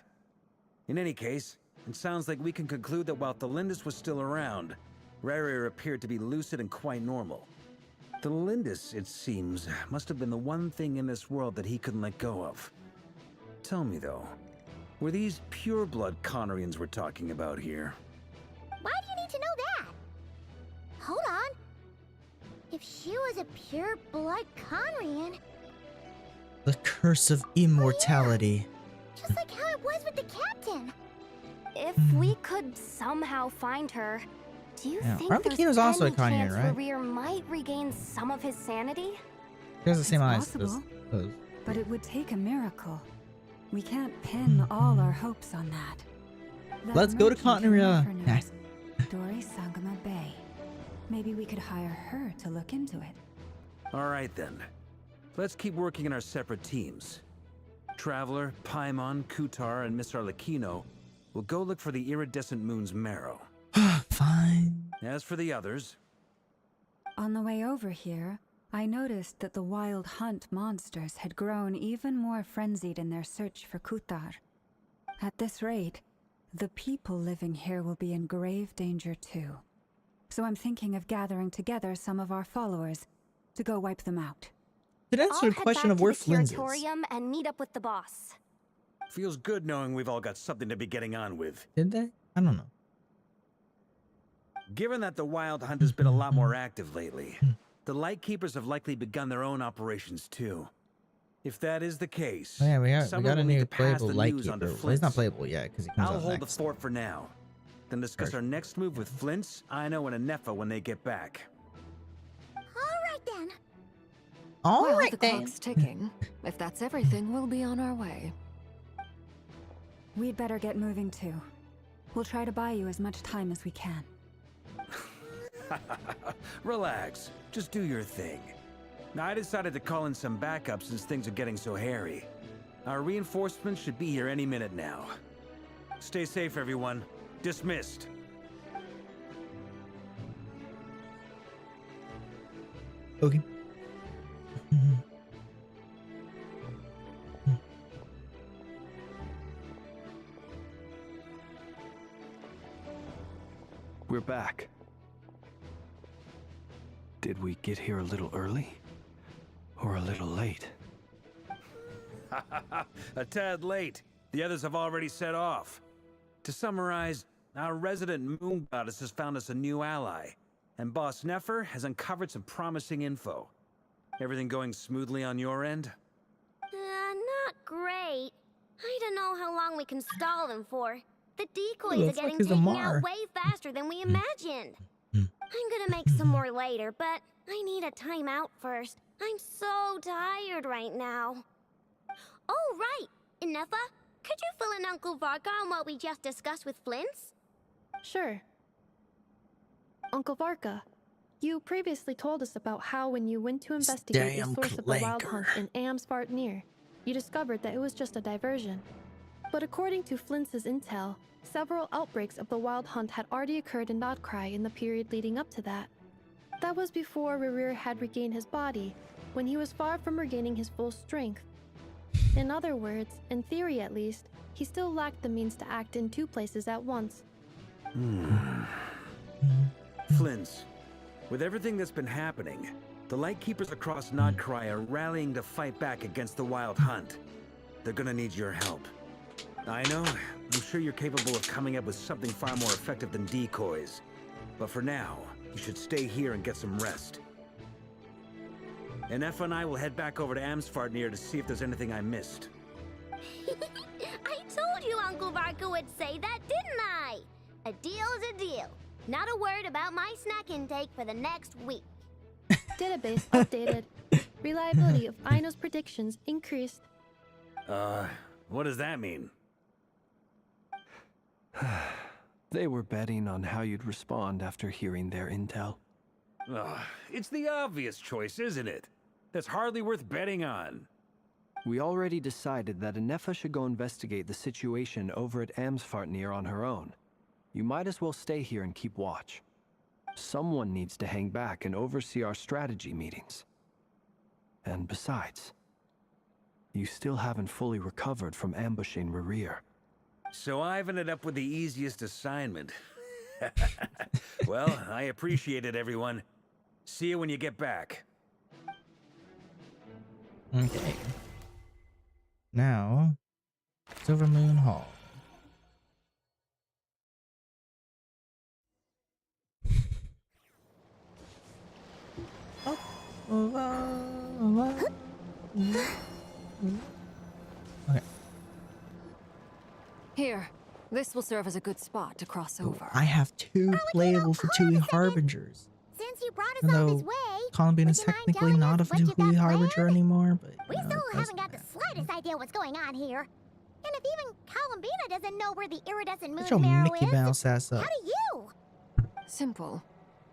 In any case, it sounds like we can conclude that while Tholindis was still around, Rerir appeared to be lucid and quite normal. Tholindis, it seems, must have been the one thing in this world that he couldn't let go of. Tell me though, were these pure-blood Conorians we're talking about here? Why do you need to know that? Hold on. If she was a pure-blood Conrian... The curse of immortality. Just like how it was with the captain. If we could somehow find her, do you think Arlechino's there's also a any Conrian, chance right? Rerir might regain some of his sanity? He has the same eyes. Possible, those. but it would take a miracle. We can't pin all our hopes on that. Let's go to Conria. Dori Sangama Bay. Maybe we could hire her to look into it. All right then. Let's keep working in our separate teams. Traveler, Paimon, Kutar, and Miss Arlechino will go look for the iridescent moon's marrow. Fine. As for the others... On the way over here, I noticed that the wild hunt monsters had grown even more frenzied in their search for Kutar. At this rate, the people living here will be in grave danger too. So I'm thinking of gathering together some of our followers to go wipe them out. To answer the question of where Flynn's is. And meet up with the boss. Feels good knowing we've all got something to be getting on with. Did they? I don't know. Given that the Wild Hunt has been a lot more active lately, the Lightkeepers have likely begun their own operations too. If that is the case, Oh, yeah, we someone got a will need new to pass playable the light news on to keeper. Well, he's not Flint's. playable yet because he comes I'll out hold next. the fort for now, then discuss our next move with Flint's, Ino, and Anefa when they get back. All right then. Well, the clock's ticking. If that's everything, we'll be on our way. We'd better get moving too. We'll try to buy you as much time as we can. Relax. Just do your thing. I decided to call in some backup since things are getting so hairy. Our reinforcements should be here any minute now. Stay safe, everyone. Dismissed. Okay. We're back. Did we get here a little early? Or a little late? A tad late. The others have already set off. To summarize, our resident moon goddess has found us a new ally, and Boss Nefer has uncovered some promising info. Everything going smoothly on your end? Not great. I don't know how long we can stall them for. The decoys Ooh, are getting he's a taken Mar. out way faster than we imagined. I'm gonna make some more later, but I need a timeout first. I'm so tired right now. Oh, right! Inefa, could you fill in Uncle Varka on what we just discussed with Flint's? Sure. Uncle Varka, you previously told us about how when you went to investigate the damn source of the wild clanker. hunt in Amspartnir, you discovered that it was just a diversion. But according to Flintz's intel, several outbreaks of the Wild Hunt had already occurred in Notcry in the period leading up to that. That was before Rerir had regained his body, when he was far from regaining his full strength. In other words, in theory at least, he still lacked the means to act in two places at once. Flintz, with everything that's been happening, the Lightkeepers across Notcry are rallying to fight back against the Wild Hunt. They're gonna need your help. I know, I'm sure you're capable of coming up with something far more effective than decoys. But for now, you should stay here and get some rest. And Effa and I will head back over to Amsfartnir to see if there's anything I missed. I told you Uncle Varka would say that, didn't I? A deal is a deal. Not a word about my snack intake for the next week. Database updated. Reliability of Aino's predictions increased. What does that mean? They were betting on how you'd respond after hearing their intel. It's the obvious choice, isn't it? That's hardly worth betting on. We already decided that Anefa should go investigate the situation over at Amsfartnir on her own. You might as well stay here and keep watch. Someone needs to hang back and oversee our strategy meetings. And besides, you still haven't fully recovered from ambushing Rerir. So I've ended up with the easiest assignment. Well, I appreciate it, everyone. See you when you get back. Okay. Now, Silvermoon Hall. Okay. Here, this will serve as a good spot to cross over. I have two playable Fatui Harbingers. Since you brought us Even all though this way, Columbine would is you mind technically telling not a us what you Fatui got Harbinger planned? anymore, but We you know, still it haven't doesn't got the slightest idea what's going on here. And if even Columbina doesn't know where the iridescent moon Get your marrow Mickey is, Mouse ass how up. do you? Simple.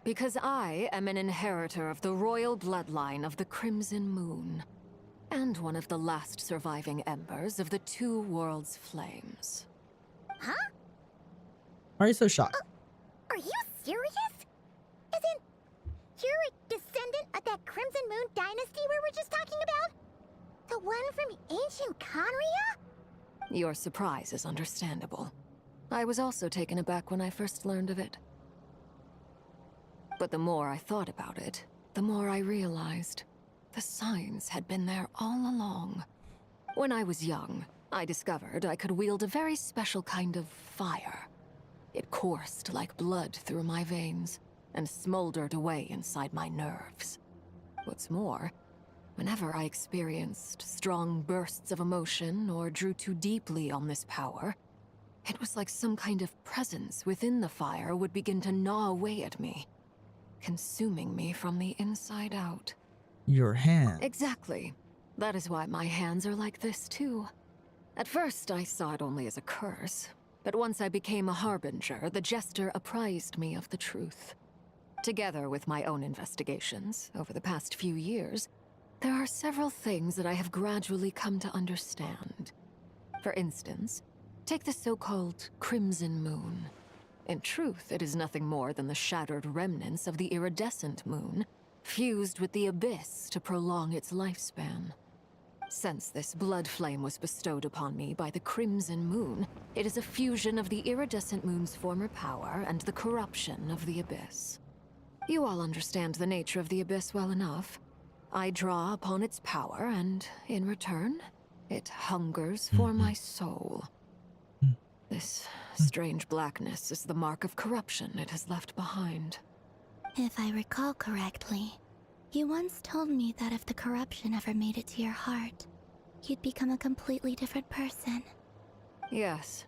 Because I am an inheritor of the royal bloodline of the Crimson Moon, and one of the last surviving embers of the Two Worlds Flames. Huh? Why are you so shocked? Are you serious? Isn't you're a descendant of that Crimson Moon dynasty we were just talking about? The one from ancient Conria? Your surprise is understandable. I was also taken aback when I first learned of it. But the more I thought about it, the more I realized the signs had been there all along. When I was young, I discovered I could wield a very special kind of fire. It coursed like blood through my veins and smoldered away inside my nerves. What's more, whenever I experienced strong bursts of emotion or drew too deeply on this power, it was like some kind of presence within the fire would begin to gnaw away at me, consuming me from the inside out. Your hand. Exactly. That is why my hands are like this too. At first, I saw it only as a curse, but once I became a harbinger, the jester apprised me of the truth. Together with my own investigations over the past few years, there are several things that I have gradually come to understand. For instance, take the so-called Crimson Moon. In truth, it is nothing more than the shattered remnants of the iridescent moon, fused with the abyss to prolong its lifespan. Since this blood flame was bestowed upon me by the Crimson Moon, it is a fusion of the iridescent moon's former power and the corruption of the abyss. You all understand the nature of the abyss well enough. I draw upon its power, and in return, it hungers for my soul. This strange blackness is the mark of corruption it has left behind. If I recall correctly, you once told me that if the corruption ever made it to your heart, you'd become a completely different person. Yes,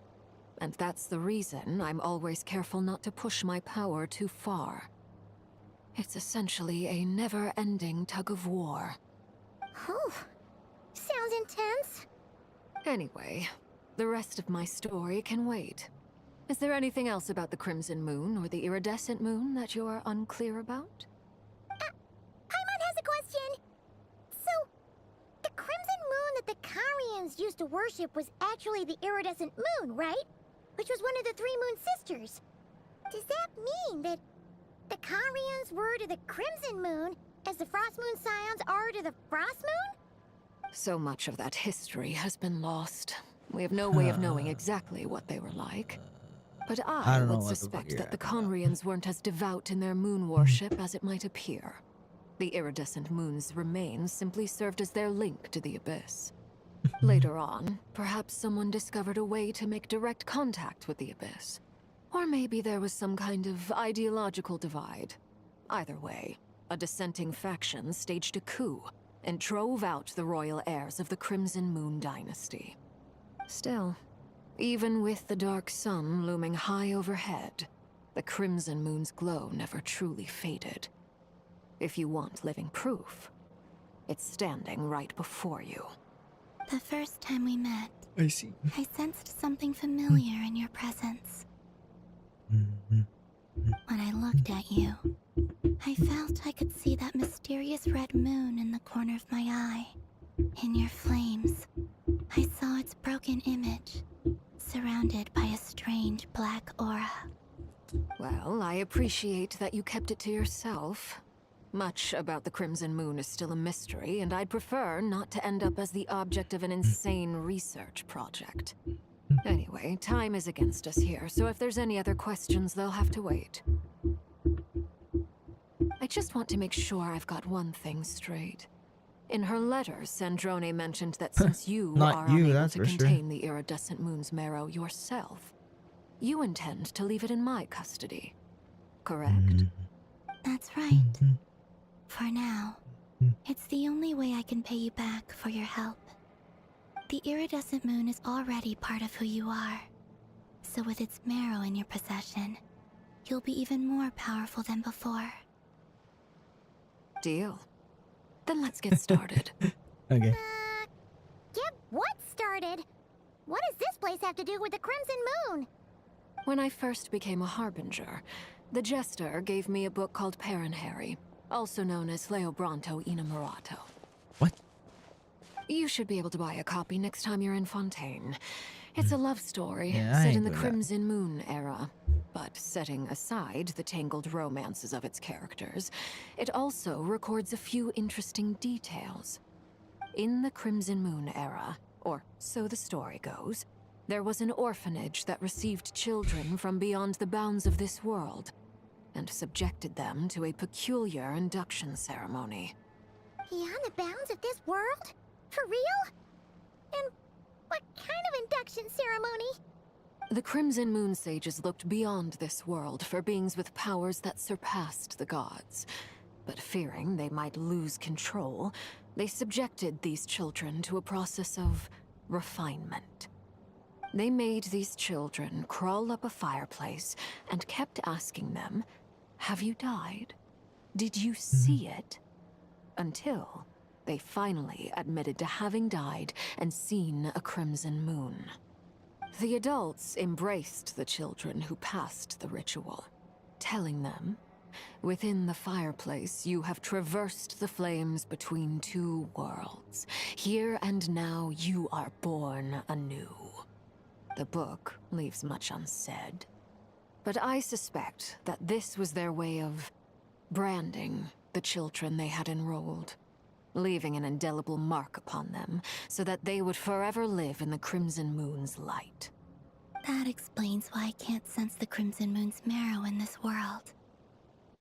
and that's the reason I'm always careful not to push my power too far. It's essentially a never-ending tug-of-war. Whew. Sounds intense. Anyway, the rest of my story can wait. Is there anything else about the Crimson Moon or the Iridescent Moon that you're unclear about? Paimon has a question. So, the Crimson Moon that the Kari used to worship was actually the iridescent moon, right? Which was one of the three moon sisters. Does that mean that the Conrians were to the Crimson Moon as the Frost Moon Scions are to the Frost Moon? So much of that history has been lost. We have no way of knowing exactly what they were like. But I don't know would what the fuck suspect you're that the talking about. Conrians weren't as devout in their moon worship as it might appear. The iridescent moon's remains simply served as their link to the Abyss. Later on, perhaps someone discovered a way to make direct contact with the Abyss. Or maybe there was some kind of ideological divide. Either way, a dissenting faction staged a coup and drove out the royal heirs of the Crimson Moon dynasty. Still, even with the dark sun looming high overhead, the Crimson Moon's glow never truly faded. If you want living proof, it's standing right before you. The first time we met, I see. I sensed something familiar in your presence. When I looked at you, I felt I could see that mysterious red moon in the corner of my eye. In your flames, I saw its broken image, surrounded by a strange black aura. Well, I appreciate that you kept it to yourself. Much about the Crimson Moon is still a mystery, and I'd prefer not to end up as the object of an insane research project. Anyway, time is against us here, so if there's any other questions, they'll have to wait. I just want to make sure I've got one thing straight. In her letters, Sandrone mentioned that since you are unable to contain the iridescent moon's marrow yourself, you intend to leave it in my custody. Correct? That's right. For now, it's the only way I can pay you back for your help. The iridescent moon is already part of who you are. So with its marrow in your possession, you'll be even more powerful than before. Deal. Then let's get started. Okay. Get what started? What does this place have to do with the Crimson Moon? When I first became a Harbinger, the Jester gave me a book called Paranhari, also known as Leobranto Innamorato. What? You should be able to buy a copy next time you're in Fontaine. It's a love story Yeah, set I in the ain't doing that. Crimson Moon era. But setting aside the tangled romances of its characters, it also records a few interesting details. In the Crimson Moon era, or so the story goes, there was an orphanage that received children from beyond the bounds of this world, and subjected them to a peculiar induction ceremony. Beyond the bounds of this world? For real? And what kind of induction ceremony? The Crimson Moon sages looked beyond this world for beings with powers that surpassed the gods. But fearing they might lose control, they subjected these children to a process of refinement. They made these children crawl up a fireplace and kept asking them, "Have you died? Did you see it?" Until they finally admitted to having died and seen a crimson moon. The adults embraced the children who passed the ritual, telling them, "Within the fireplace, you have traversed the flames between two worlds. Here and now, you are born anew." The book leaves much unsaid, but I suspect that this was their way of branding the children they had enrolled, leaving an indelible mark upon them so that they would forever live in the Crimson Moon's light. That explains why I can't sense the Crimson Moon's marrow in this world.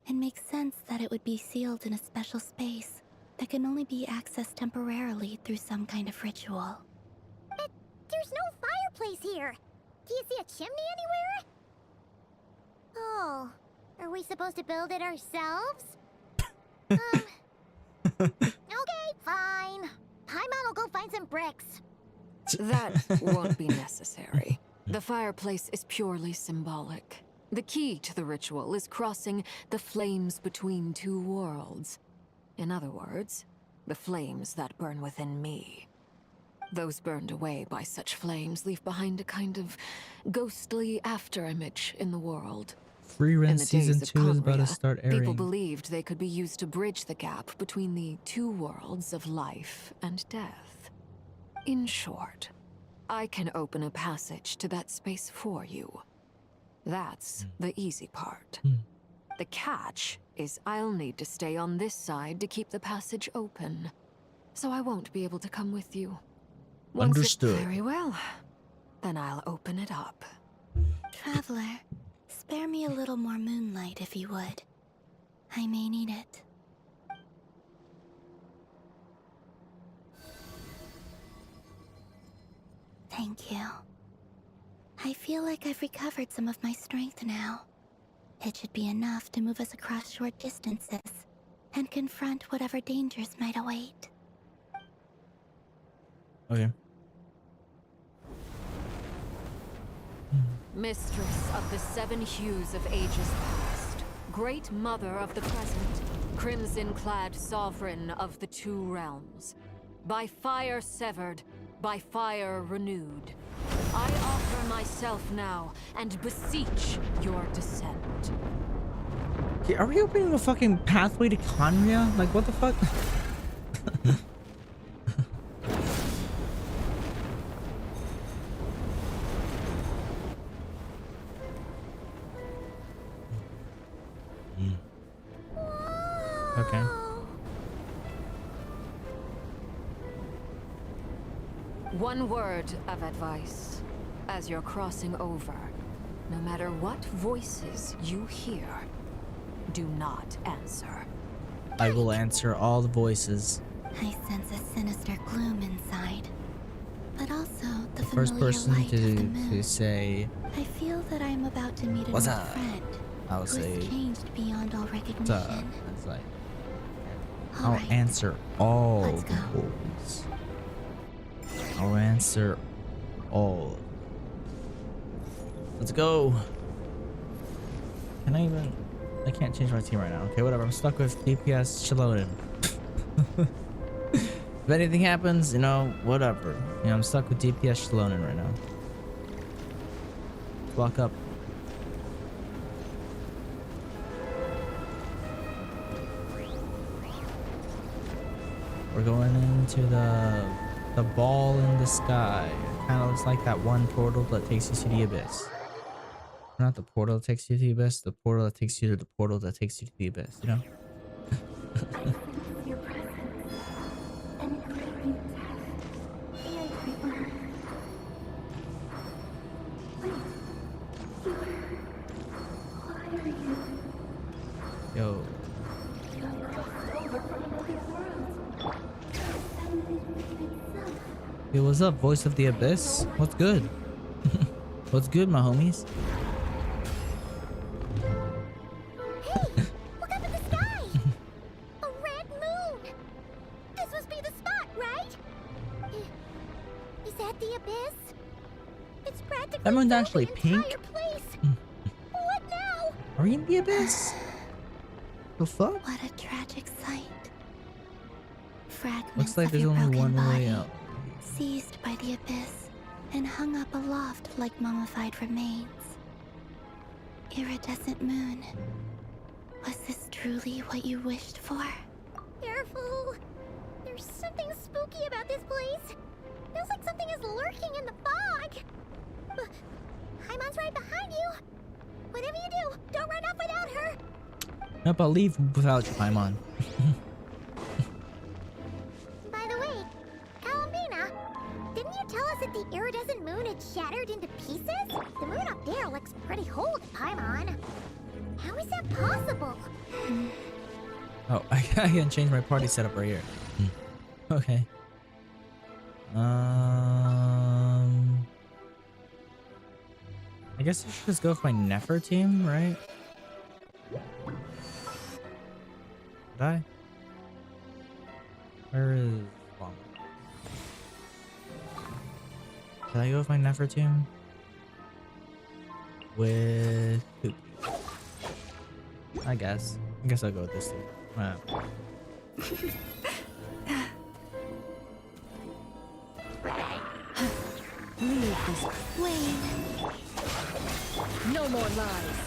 It makes sense that it would be sealed in a special space that can only be accessed temporarily through some kind of ritual. But there's no fireplace here. Do you see a chimney anywhere? Oh, are we supposed to build it ourselves? Okay, fine. Paimon will go find some bricks. That won't be necessary. The fireplace is purely symbolic. The key to the ritual is crossing the flames between two worlds. In other words, the flames that burn within me. Those burned away by such flames leave behind a kind of ghostly afterimage in the world. Free Rent In the Season days of 2 is about to Conria, start people airing. believed they could be used to bridge the gap between the two worlds of life and death. In short, I can open a passage to that space for you. That's the easy part. The catch is I'll need to stay on this side to keep the passage open. So I won't be able to come with you. Understood. Very well. Then I'll open it up. Traveler, spare me a little more moonlight if you would. I may need it. Thank you. I feel like I've recovered some of my strength now. It should be enough to move us across short distances and confront whatever dangers might await. Okay. Mistress of the 7 hues of ages past, Great Mother of the present, crimson-clad sovereign of the 2 realms, by fire severed, by fire renewed, I offer myself now and beseech your descent. Okay, are we opening a fucking pathway to Conria? Like, what the fuck? Okay. One word of advice. As you're crossing over, no matter what voices you hear, do not answer. I will answer all the voices. I sense a sinister gloom inside, but also the First familiar person light of the moon. to say, I feel that I'm about to meet an "What's old up?" friend I'll who say, has changed beyond all "What's recognition. up?" It's like, All I'll right. answer all Let's the go. voices. I'll answer all. Let's go. Can I even? I can't change my team right now. Okay, whatever. I'm stuck with DPS Shalodin. If anything happens, you know, whatever. You know, I'm stuck with DPS Shalodin right now. Walk up. We're going into the ball in the sky. It kind of looks like that one portal that takes you to the abyss. Not the portal that takes you to the abyss, the portal that takes you to the portal that takes you to the abyss, you know? Yo. Yo, what's up, voice of the abyss? What's good? What's good, my homies? Hey, look up at the sky! A red moon! This must be the spot, right? Is that the abyss? It's practically That moon's filled actually the pink? entire place. What now? Are we in the abyss? The fuck? What a tragic sight. Fragments Looks like of there's your only broken one way body, out. seized by the abyss and hung up aloft like mummified remains. Iridescent moon. Was this truly what you wished for? Careful! There's something spooky about this place. Feels like something is lurking in the fog. Paimon's right behind you. Whatever you do, don't run off without her. Nope, I'll leave without you, Paimon. By the way, Kalambina, didn't you tell us that the iridescent moon had shattered into pieces? The moon up there looks pretty whole to Paimon. How is that possible? Oh, I can change my party setup right here. Okay. I guess I should just go with my Nefer team, right? Did I? Where is Long? Did I go with my Nefer team? With Poop. I guess I'll go with this team. Leave this. Wayne. No more lies.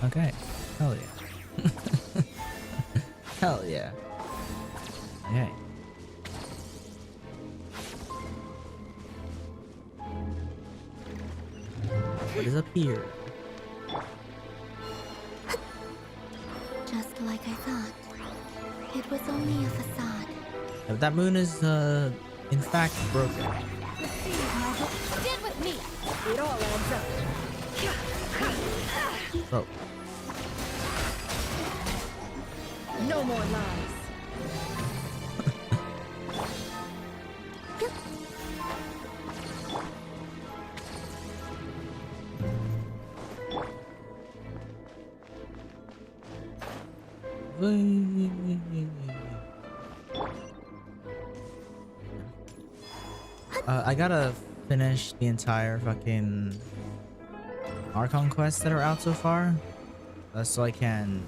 Okay. Hell yeah. Hell yeah. Okay. What is up here? Just like I thought. It was only a facade. If that moon is, in fact, broken. Stand with me. It all adds up. Oh. No more lies. I gotta finish the entire fucking Archon quests that are out so far, so I can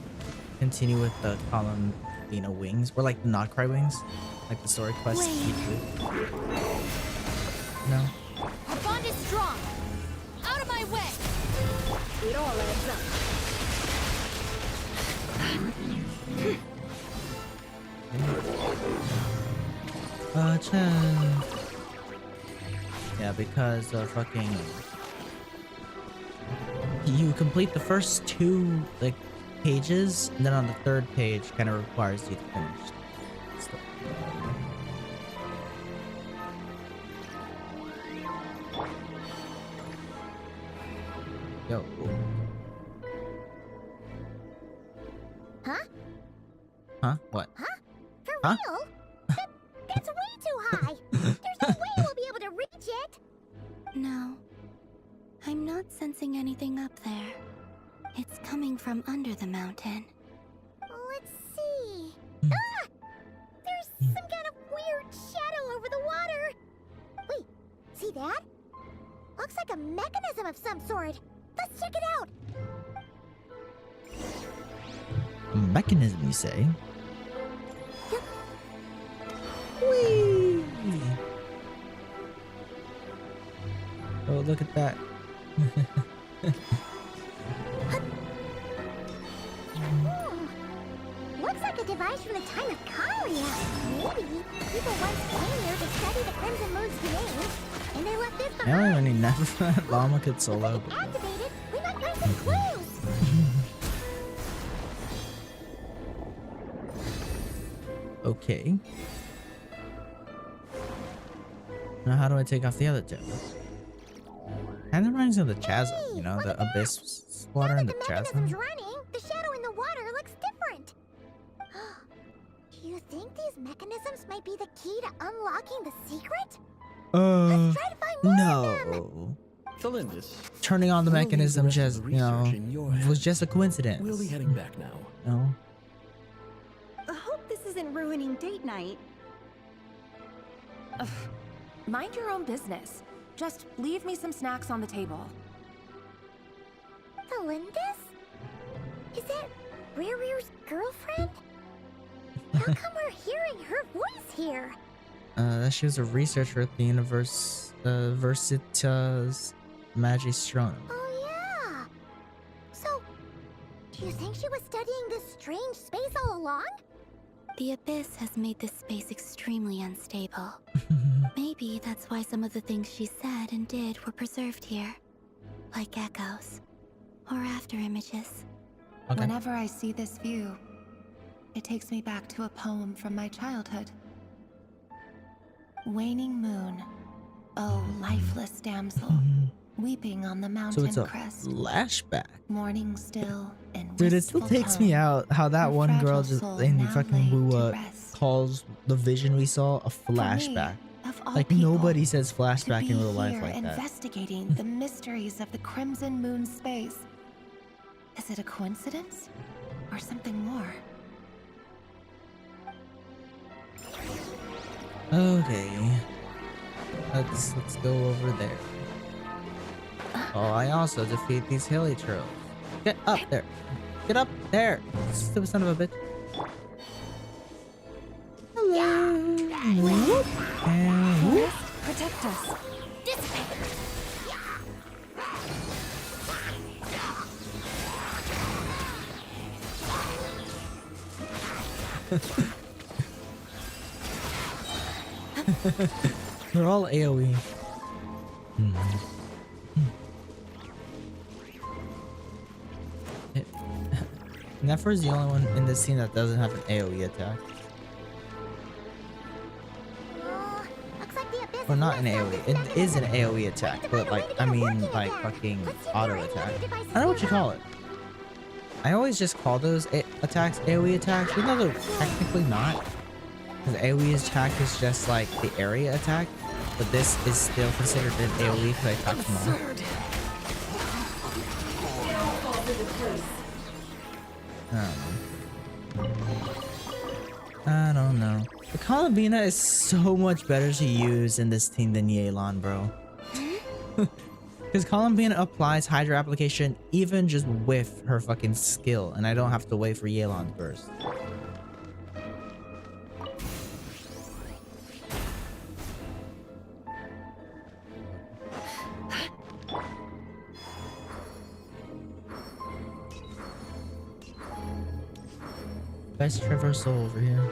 continue with the Columbina wings, or like the Notcry wings, like the story quests. No. Our bond is strong. Out of my way. It all adds up. Yeah, because fucking you complete the first 2 like pages, and then on the 3rd page kind of requires you to finish stuff. Yo. Huh? Huh? What? Huh? For Huh? real? That's way too high. There's no way we'll be able to reach it. No. I'm not sensing anything up there. It's coming from under the mountain. Let's see. Ah! There's some kind of weird shadow over the water. Wait, see that? Looks like a mechanism of some sort. Let's check it out. A mechanism, you say? Whee! Oh, look at that. Looks like a device from the time of Kalia. Maybe people once came here to study the Crimson Moon's DNA, and they left this I behind. don't even never Llama could solo. Activated, we might find some clues. Okay. Now how do I take off the other two? Kind of reminds me of the chasm, you know, the abyss water and the chasm. Running, the shadow in the water looks different. Do you think these mechanisms might be the key to unlocking the secret? Let's try to find more of them. Thalindis. Turning on the we'll leave mechanism rest of just, the you know, research in your hands. was just a coincidence. We'll be heading back now. No. I hope this isn't ruining date night. Ugh. Mind your own business. Just leave me some snacks on the table. Thalindis? Is that Rear's girlfriend? How come we're hearing her voice here? She was a researcher at the Universitas Magistronum. Oh yeah. So, do you think she was studying this strange space all along? The abyss has made this space extremely unstable. Maybe that's why some of the things she said and did were preserved here. Like echoes. Or after images. Okay. Whenever I see this view, it takes me back to a poem from my childhood. Waning moon, oh lifeless damsel, weeping on the mountain So it's a crest. flashback. Morning still and Dude, it still takes me out how that one girl just in fucking Wua calls the vision we saw a flashback. Like nobody says flashback in real life like that. Investigating the mysteries of the Crimson Moon space. Is it a coincidence or something more? Okay. Let's go over there. Oh, I also defeat these hilly trolls. Get up there. Get up there. Stupid son of a bitch. Hello. Whoop. And whoop. Protect us. They're all AoE. Nefer's the only one in this scene that doesn't have an AoE attack. Well, not an AoE. It is an AoE attack, but like, I mean, like fucking auto attack. I don't know what you call it. I always just call those attacks AoE attacks, even though they're technically not. Because AoE attack is just like the area attack, but this is still considered an AoE because I attack from all. I don't know. The Columbina is so much better to use in this team than Yelan, bro. Because Columbina applies Hydra application even just with her fucking skill, and I don't have to wait for Yelan first. Best traversal over here.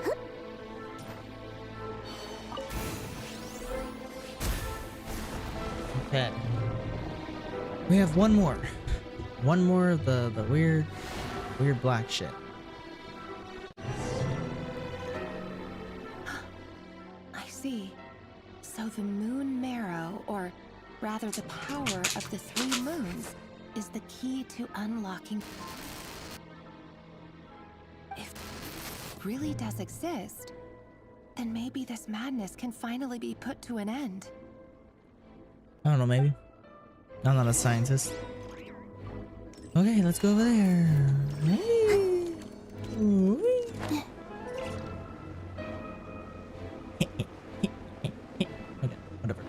Okay. We have one more. One more of the weird black shit. I see. So the moon marrow, or rather the power of the 3 moons, is the key to unlocking. If it really does exist, then maybe this madness can finally be put to an end. I don't know, maybe. I'm not a scientist. Okay, let's go over there. Hey. Okay, whatever.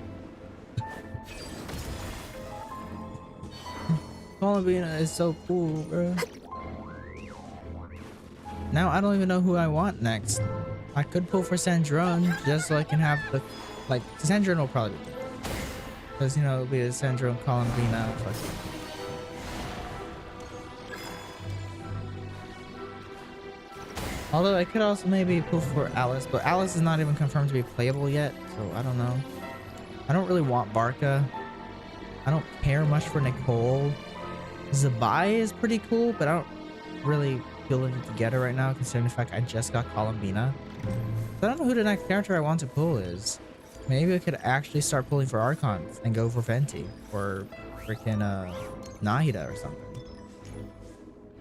Columbina is so cool, bro. Now I don't even know who I want next. I could pull for Sandrone just so I can have the, like, Sandrone will probably be. Because, you know, it'll be a Sandrone Columbina. Although I could also maybe pull for Alice, but Alice is not even confirmed to be playable yet, so I don't know. I don't really want Barca. I don't care much for Nicole. Zabai is pretty cool, but I don't really feel the need to get her right now, considering the fact I just got Columbina. So I don't know who the next character I want to pull is. Maybe I could actually start pulling for Archons and go for Venti or freaking Nahida or something.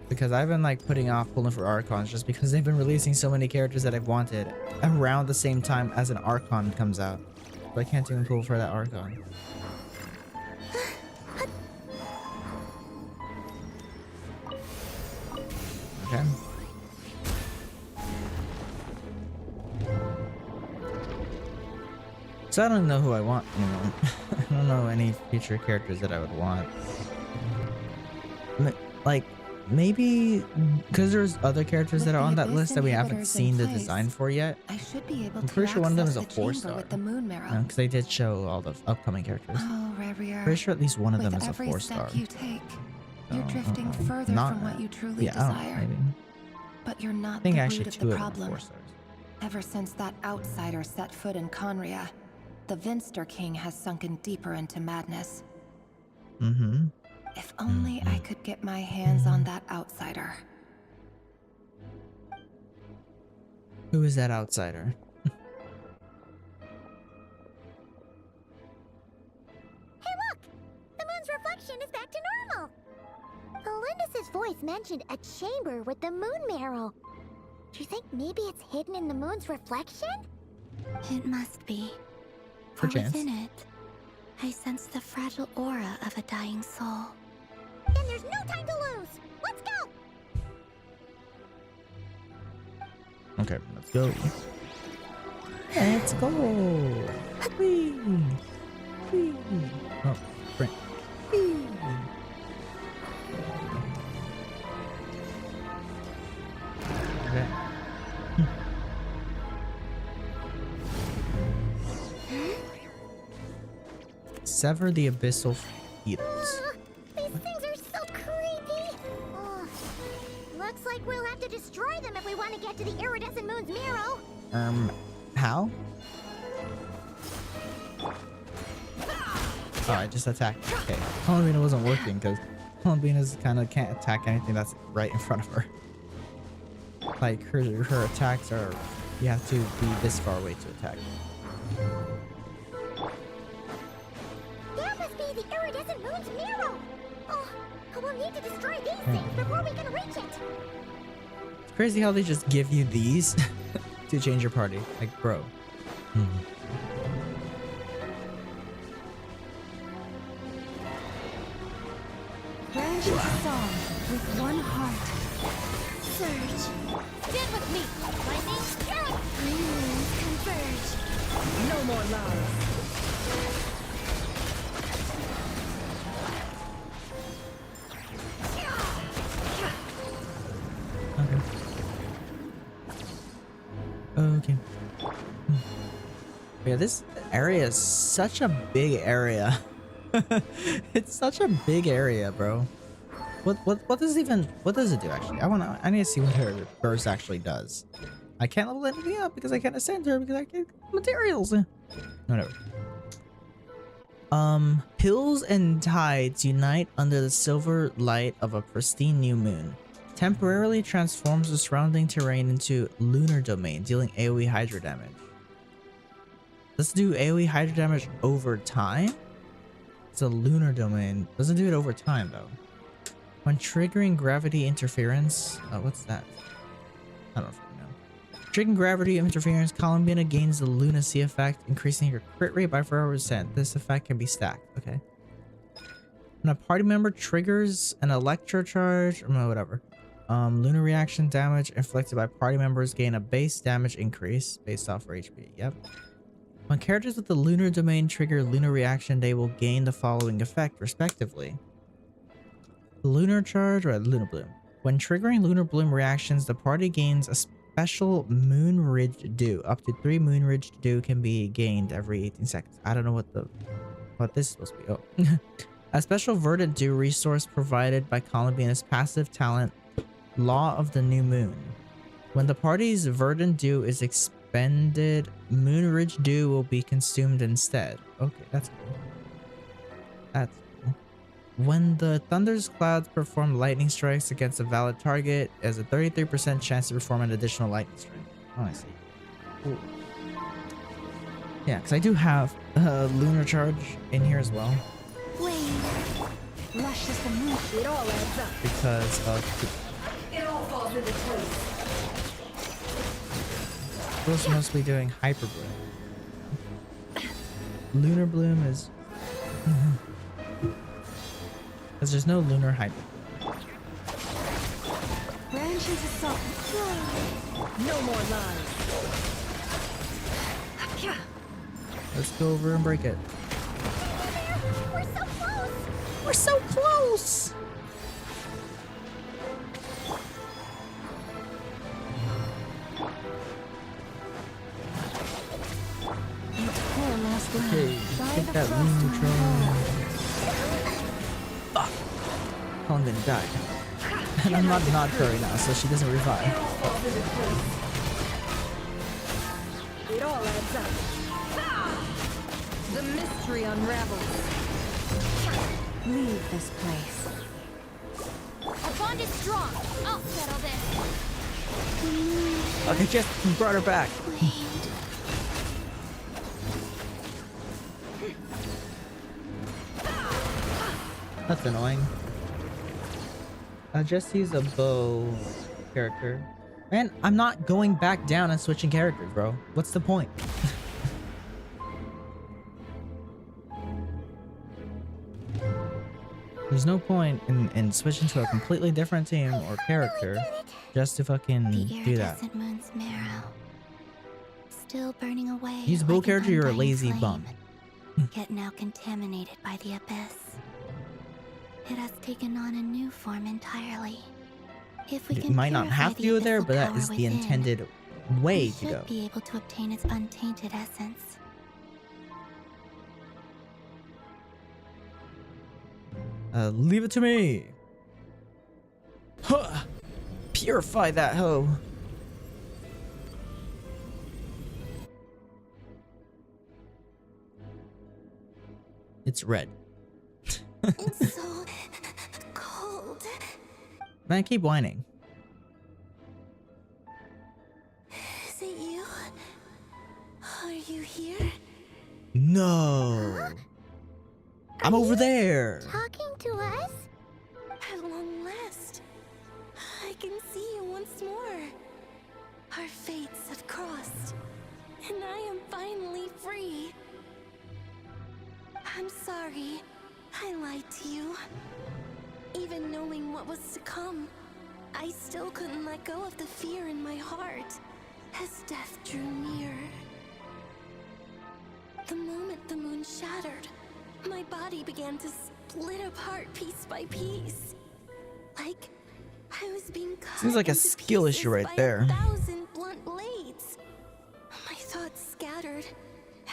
Because I've been like putting off pulling for Archons just because they've been releasing so many characters that I've wanted around the same time as an Archon comes out. But I can't even pull for that Archon. Okay. So I don't know who I want anymore. I don't know any future characters that I would want. Like, maybe because there's other characters that are on that list that we haven't seen the design for yet. I should be able I'm to pretty sure one of them is a access the chamber 4-star. with the moon marrow. Because they did show all the upcoming characters. Oh, Rarier. Pretty sure at least one of them With is a every 4-star. step you take, you're drifting further from what you truly desire. Maybe. But you're not I think the actually root of 2 the of them are problem. 4-stars. Ever since that outsider set foot in Conria, the Vinster King has sunken deeper into madness. Mm-hmm. If only I could get my hands on that outsider. Who is that outsider? Hey look! The moon's reflection is back to normal! Elendis' voice mentioned a chamber with the moon marrow. Do you think maybe it's hidden in the moon's reflection? It must be. For For chance. within it, I sense the fragile aura of a dying soul. Then there's no time to lose! Let's go! Okay, let's go. Let's go. Whee! Whee! Oh, Brent. Whee! Okay. Sever the abyssal feeders. These things are so creepy! Ugh. Looks like we'll have to destroy them if we want to get to the iridescent moon's marrow. How? Oh, I just attacked. Okay, Columbina wasn't working because Columbina's kind of can't attack anything that's right in front of her. Like her attacks are, you have to be this far away to attack. There must be the iridescent moon's mirror. Oh, we'll need to destroy these things before we can reach it. It's crazy how they just give you these to change your party. Like, bro. Branch of song with one heart. Surge. Stand with me. Lightning. Green moons converge. No more lies. Okay. Yeah, this area is such a big area. It's such a big area, bro. What does it do actually? I need to see what her burst actually does. I can't level anything up because I can't ascend her because I can't get materials. Whatever. Hills and tides unite under the silver light of a pristine new moon. Temporarily transforms the surrounding terrain into lunar domain, dealing AoE Hydra damage. Let's do AoE Hydra damage over time. It's a lunar domain. Doesn't do it over time though. When triggering gravity interference, what's that? I don't know. Triggering gravity interference, Columbina gains the lunacy effect, increasing your crit rate by 4%. This effect can be stacked. Okay. When a party member triggers an electro charge, or whatever. Lunar reaction damage inflicted by party members gain a base damage increase based off their HP. Yep. When characters with the lunar domain trigger lunar reaction, they will gain the following effect, respectively. Lunar charge or lunar bloom. When triggering lunar bloom reactions, the party gains a special moon ridge dew. Up to 3 moon ridge dew can be gained every 18 seconds. I don't know what this is supposed to be. Oh. A special verdant dew resource provided by Columbina's passive talent, Law of the New Moon. When the party's verdant dew is expended, moon ridge dew will be consumed instead. Okay, that's cool. That's cool. When the thunder's clouds perform lightning strikes against a valid target, there's a 33% chance to perform an additional lightning strike. Oh, I see. Cool. Yeah, because I do have lunar charge in here as well. Lush as the moon. It all adds up. Because of It all falls into place. we're supposed to be doing hyper bloom. Lunar bloom is because there's no lunar hyper bloom. Branches of song. No more lies. Let's go over and break it. We're so close. We're so close. Okay, take that lunar charge. Fuck. Columbina died. And I'm not furry now, so she doesn't revive. It all adds up. The mystery unravels. Leave this place. Our bond is strong. I'll settle this. Okay, just brought her back. That's annoying. I just use a bow character. Man, I'm not going back down and switching characters, bro. What's the point? There's no point in switching to a completely different team or character just to fucking do that. The moon's marrow, still burning away. Use a bow like an character, you're a undying lazy flame, bum. yet now contaminated by the abyss. It has taken on a new form entirely. If we You can might not purify have to the go there, abyssal but that power is the within, intended way we to go. should be able to obtain its untainted essence. Leave it to me. Huh. Purify that hoe. It's red. It's so cold. Man, keep whining. Is it you? Are you here? No. I'm over there. Talking to us? At long last, I can see you once more. Our fates have crossed, and I am finally free. I'm sorry, I lied to you. Even knowing what was to come, I still couldn't let go of the fear in my heart as death drew near. The moment the moon shattered, my body began to split apart piece by piece. Like I was being cut. Seems like a into skill pieces issue right by there. 1,000 blunt blades. My thoughts scattered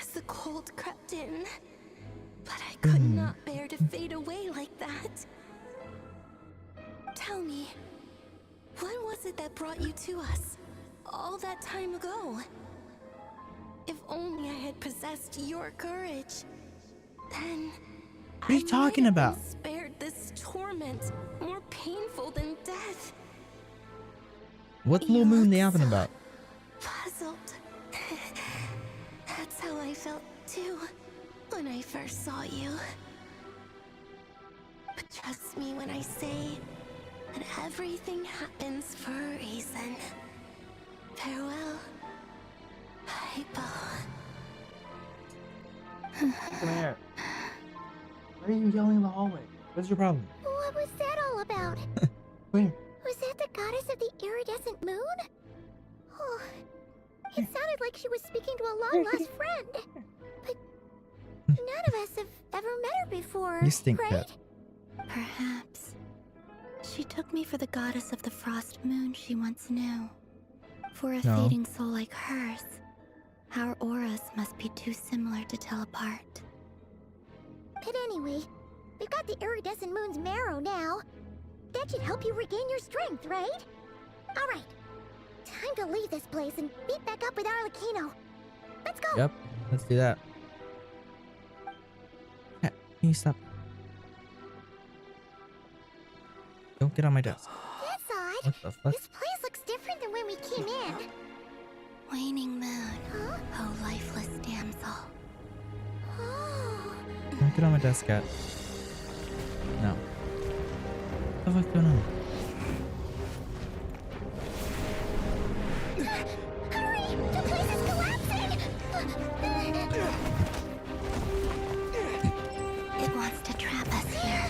as the cold crept in. But I could not bear to fade away like that. Tell me, what was it that brought you to us all that time ago? If only I had possessed your courage, then What are you talking about? spared this torment more painful than death. What's Blue Moon yapping about? Puzzled. That's how I felt too when I first saw you. But trust me when I say that everything happens for a reason. Farewell, Hypo. Come here. Why are you yelling in the hallway? What's your problem? What was that all about? Where? Was that the goddess of the iridescent moon? Oh, it sounded like she was speaking to a long-lost friend. But none of us have ever met her before, You stink, right? Cat. Perhaps. She took me for the goddess of the frost moon she once knew. For a No. fading soul like hers, our auras must be too similar to tell apart. But anyway, we've got the iridescent moon's marrow now. That should help you regain your strength, right? All right, time to leave this place and meet back up with Arlechino. Let's go. Yep, let's do that. Cat, can you stop? Don't get on my desk. That's odd. What the fuck? This place looks different than when we came in. Waning moon, Huh? oh lifeless damsel. Oh. Don't get on my desk, Cat. No. What the fuck's going on? Hurry! The place is collapsing! It wants to trap us here.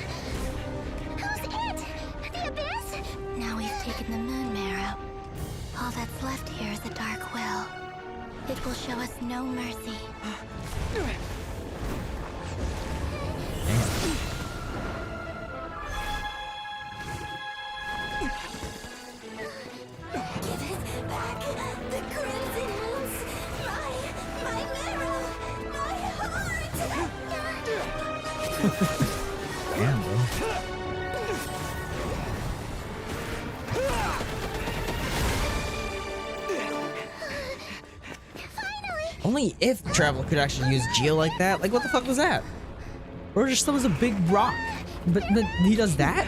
Who's it? The abyss? Now we've taken the moon marrow. All that's left here is a dark will. It will show us no mercy. Give it back! The crimson moons! My marrow! My heart! Damn, bro. Only if Travel could actually use Geo like that. Like, what the fuck was that? Or just that was a big rock. But he does that?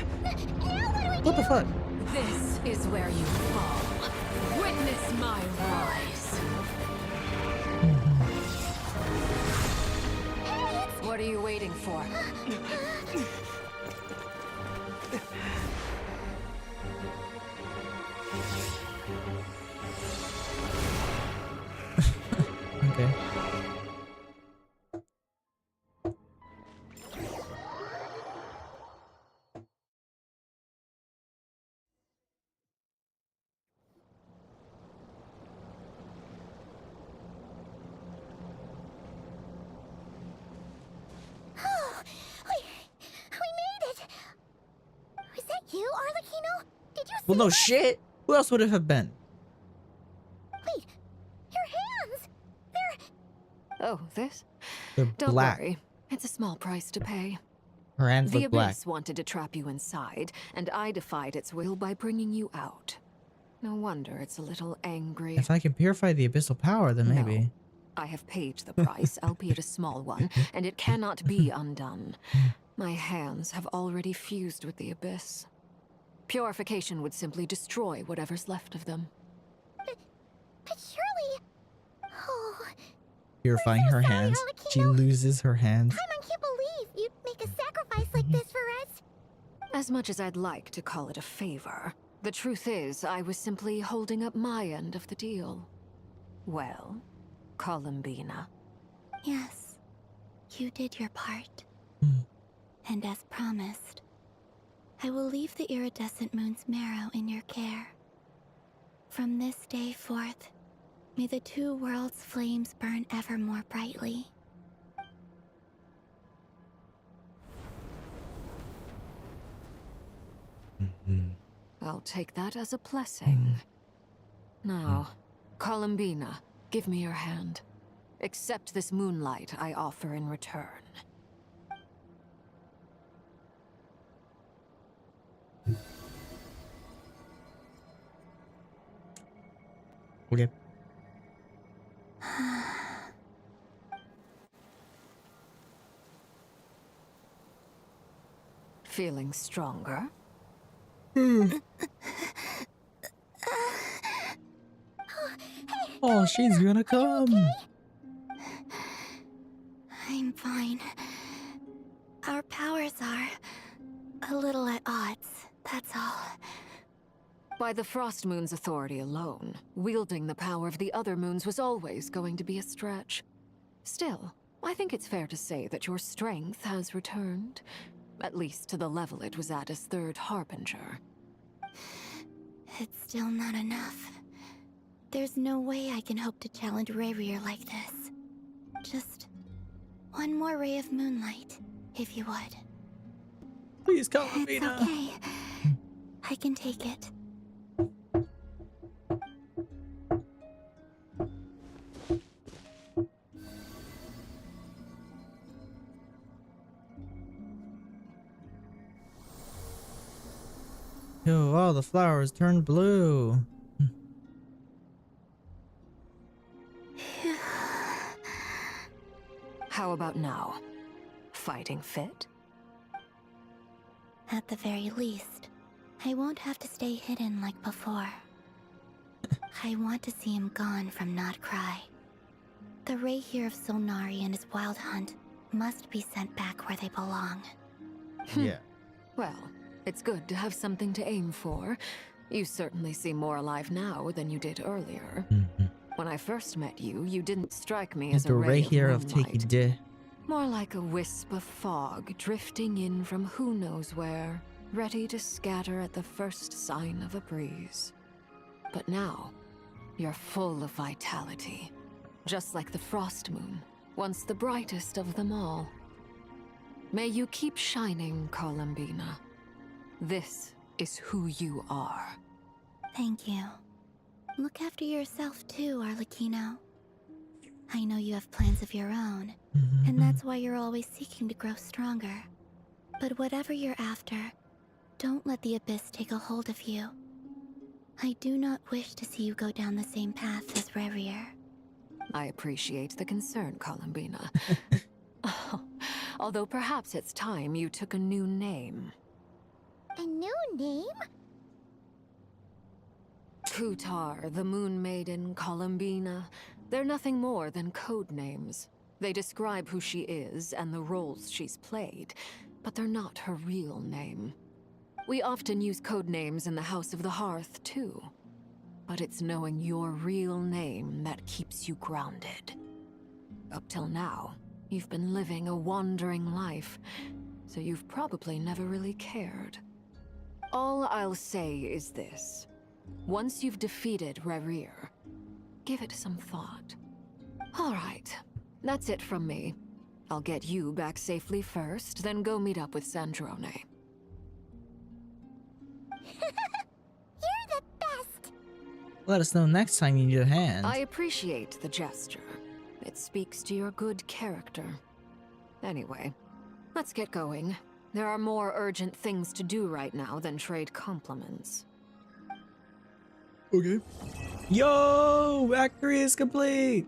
What the fuck? This is where you fall. Witness my rise. What are you waiting for? Okay. Oh, we made it! Was that you, Arlechino? Did you see Well, no that? shit. Who else would it have been? Wait, your hands! They're... Oh, this? They're Don't black. worry. It's a small price to pay. Her hands The look black. Abyss wanted to trap you inside, and I defied its will by bringing you out. No wonder it's a little angry. If I can purify the abyssal power, then maybe. I have paid the price, albeit a small one, and it cannot be undone. My hands have already fused with the abyss. Purification would simply destroy whatever's left of them. But surely... Oh... Purifying her hands. She loses her hands. I can't believe you'd make a sacrifice like this for us. As much as I'd like to call it a favor, the truth is I was simply holding up my end of the deal. Well, Columbina. Yes, you did your part. And as promised, I will leave the iridescent moon's marrow in your care. From this day forth, may the two worlds' flames burn ever more brightly. I'll take that as a blessing. Now, Columbina, give me your hand. Accept this moonlight I offer in return. Okay. Feeling stronger? Oh, she's gonna come. I'm fine. Our powers are a little at odds, that's all. By the Frost Moon's authority alone, wielding the power of the other moons was always going to be a stretch. Still, I think it's fair to say that your strength has returned, at least to the level it was at as Third Harbinger. It's still not enough. There's no way I can hope to challenge Rayrir like this. Just one more ray of moonlight, if you would. Please, Columbina. It's okay. I can take it. Yo, all the flowers turned blue. How about now? Fighting fit? At the very least, I won't have to stay hidden like before. I want to see him gone from Not Cry. The ray here of Solnari and his wild hunt must be sent back where they belong. Yeah. Well, it's good to have something to aim for. You certainly seem more alive now than you did earlier. When I first met you, you didn't strike me as a ray here of moonlight. taking de. More like a wisp of fog drifting in from who knows where, ready to scatter at the first sign of a breeze. But now, you're full of vitality. Just like the Frost Moon, once the brightest of them all. May you keep shining, Columbina. This is who you are. Thank you. Look after yourself too, Arlechino. I know you have plans of your own, and that's why you're always seeking to grow stronger. But whatever you're after, don't let the abyss take a hold of you. I do not wish to see you go down the same path as Rayrir. I appreciate the concern, Columbina. Although perhaps it's time you took a new name. A new name? Kutar, the Moon Maiden, Columbina. They're nothing more than code names. They describe who she is and the roles she's played, but they're not her real name. We often use code names in the House of the Hearth, too. But it's knowing your real name that keeps you grounded. Up till now, you've been living a wandering life, so you've probably never really cared. All I'll say is this. Once you've defeated Rayrir, give it some thought. All right, that's it from me. I'll get you back safely first, then go meet up with Sandrone. You're the best! Let us know next time you need a hand. I appreciate the gesture. It speaks to your good character. Anyway, let's get going. There are more urgent things to do right now than trade compliments. Okay. Yo! Act 3 is complete!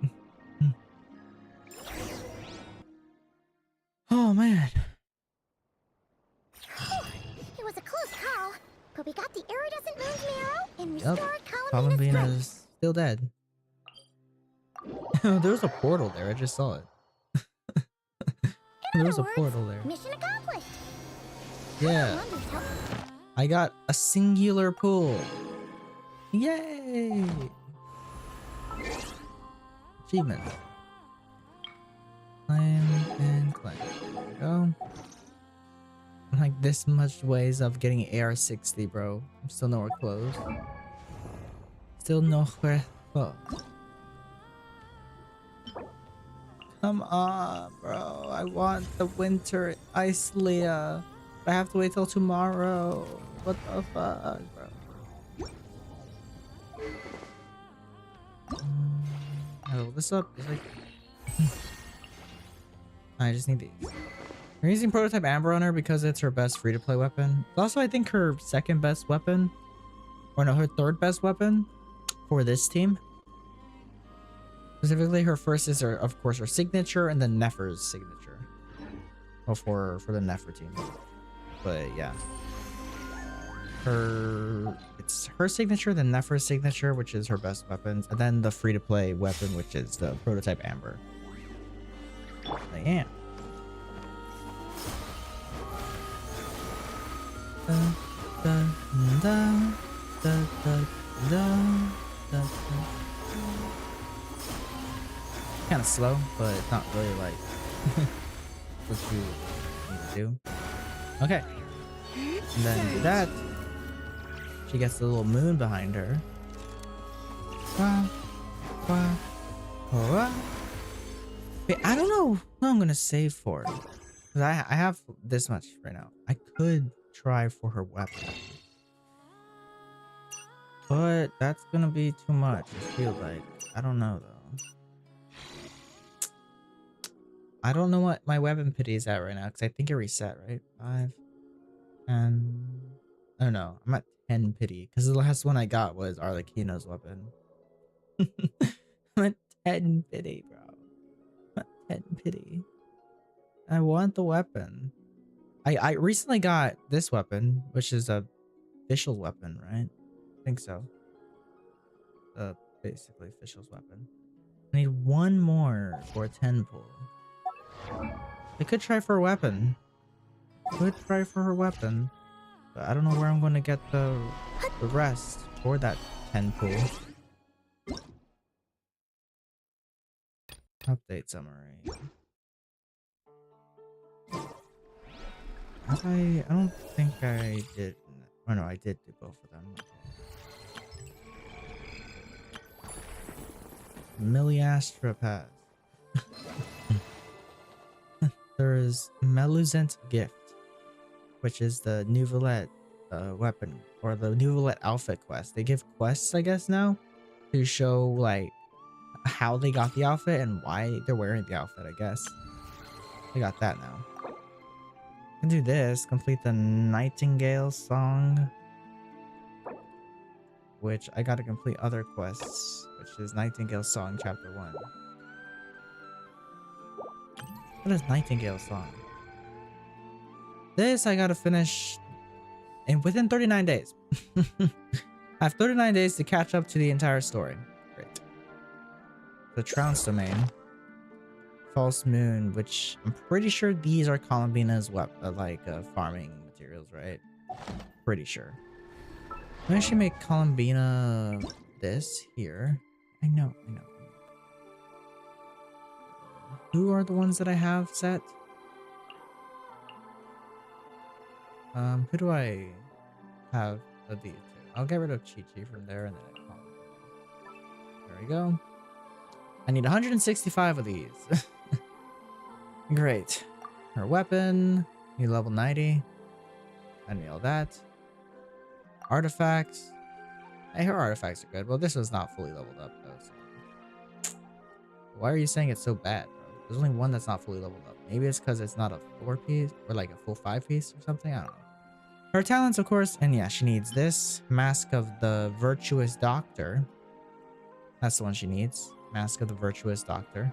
Columbina's still dead. There's a portal there. I just saw it. There's a portal there. Mission accomplished. Yeah. I got a singular pool. Yay! Achievement. Climb and climb. There we go. I'm like this much ways of getting AR-60, bro. I'm still nowhere close. Still nowhere close. Come on, bro. I want the winter ice Leah. I have to wait till tomorrow. What the fuck, bro? Oh, this up is like. I just need these. We're using prototype Amber on her because it's her best free-to-play weapon. It's also, I think, her second best weapon, or no, her third best weapon for this team. Specifically, her first is, her, of course, her signature, and then Nefer's signature. Well, for the Nefer team. But yeah, it's her signature, then Nefer's signature, which is her best weapons, and then the free-to-play weapon, which is the prototype Amber. I am. Kind of slow, but it's not really like what you need to do. Okay. And then do that. She gets the little moon behind her. Wait, I don't know who I'm gonna save for. Cause I have this much right now. I could try for her weapon, but that's gonna be too much. I feel like I don't know though. I don't know what my weapon pity is at right now because I think it reset, right? 5 and I don't know. I'm at 10 pity because the last one I got was Arlechino's weapon. I'm at 10 pity, bro. I'm at 10 pity. I want the weapon. I recently got this weapon, which is a official weapon, right? I think so. Basically official's weapon. I need one more for a 10 pull. I could try for a weapon. But I don't know where I'm going to get the rest for that 10 pull. Update summary. I don't think I did. Oh no, I did do both of them. Milliastra Pass. There is Meluzent Gift, which is the Nouvelette weapon, or the Nouvelette outfit quest. They give quests, I guess, now to show like how they got the outfit and why they're wearing the outfit, I guess. They got that now. I can do this, complete the Nightingale song, which I gotta complete other quests, which is Nightingale Song Chapter 1. What is Nightingale Song? This I gotta finish within 39 days. I have 39 days to catch up to the entire story. Great. The Trounce Domain. False Moon, which I'm pretty sure these are Columbina's farming materials, right? Pretty sure. Let me actually make Columbina this here. I know. Who are the ones that I have set? Who do I have of these two? I'll get rid of Chi-Chi from there and then I call it. There we go. I need 165 of these. Great. Her weapon. Need level 90. I need all that. Artifacts. Hey, her artifacts are good. Well, this was not fully leveled up though. So. Why are you saying it's so bad, bro? There's only one that's not fully leveled up. Maybe it's because it's not a 4-piece or like a full 5-piece or something. I don't know. Her talents, of course, and yeah, she needs this Mask of the Virtuous Doctor. That's the one she needs. Mask of the Virtuous Doctor.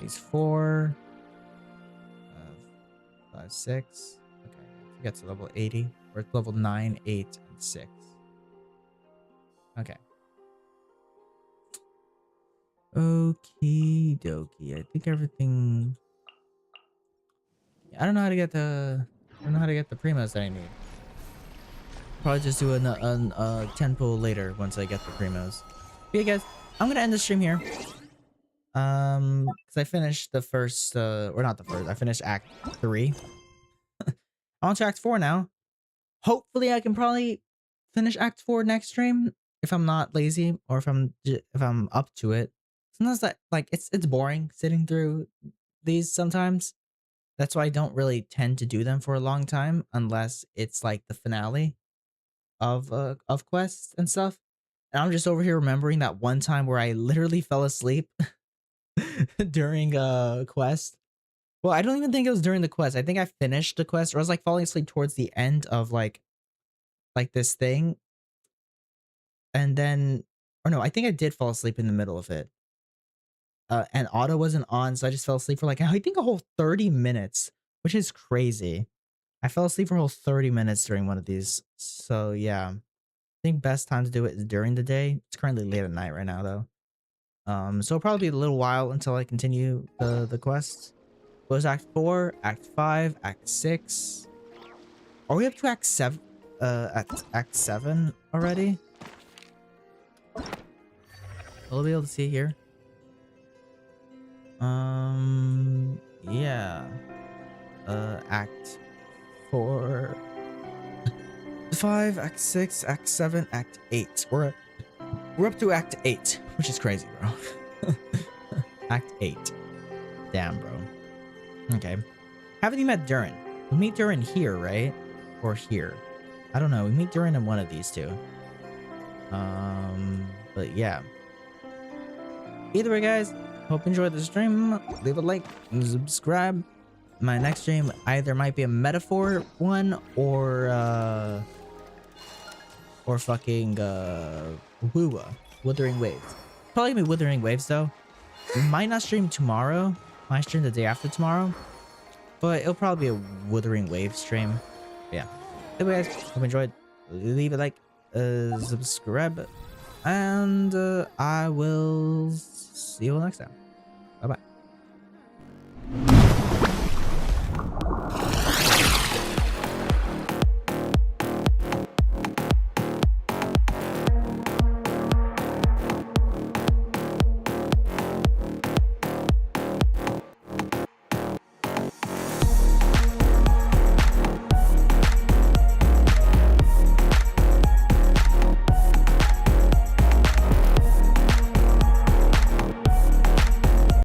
These 4, 5, 6. Okay, to get to level 80 or level 9, 8, and 6. Okay. Okie dokie. I think everything. I don't know how to get the. I don't know how to get the primos that I need. Probably just do a 10 pull later once I get the primos. But yeah, guys, I'm gonna end the stream here. Because I finished the first, or not the first. I finished Act 3. On to Act 4 now. Hopefully, I can probably finish Act 4 next stream if I'm not lazy or if I'm up to it. Sometimes that like it's boring sitting through these sometimes. That's why I don't really tend to do them for a long time unless it's like the finale of quests and stuff. And I'm just over here remembering that one time where I literally fell asleep during a quest. Well, I don't even think it was during the quest. I think I finished the quest or I was like falling asleep towards the end of like this thing. And then or no, I think I did fall asleep in the middle of it. And auto wasn't on, so I just fell asleep for like I think a whole 30 minutes, which is crazy. I fell asleep for a whole 30 minutes during one of these. So yeah. I think best time to do it is during the day. It's currently late at night right now though. So it'll probably be a little while until I continue the quest. Goes Act 4, Act 5, Act 6. Are we up to Act 7? Act 7 already? We'll be able to see here. Yeah. Act 4, 5, Act 6, Act 7, Act 8. We're up to Act 8, which is crazy, bro. Act 8. Damn, bro. Okay. Haven't you met Durin? We meet Durin here, right? Or here? I don't know. We meet Durin in one of these two. But yeah. Either way, guys, hope you enjoyed the stream. Leave a like and subscribe. My next stream either might be a metaphor one or fucking Withering Waves. Probably gonna be Withering Waves though. We might not stream tomorrow. Might stream the day after tomorrow. But it'll probably be a Withering Waves stream. Yeah. Anyway, guys, hope you enjoyed. Leave a like, subscribe, and I will see you all next time.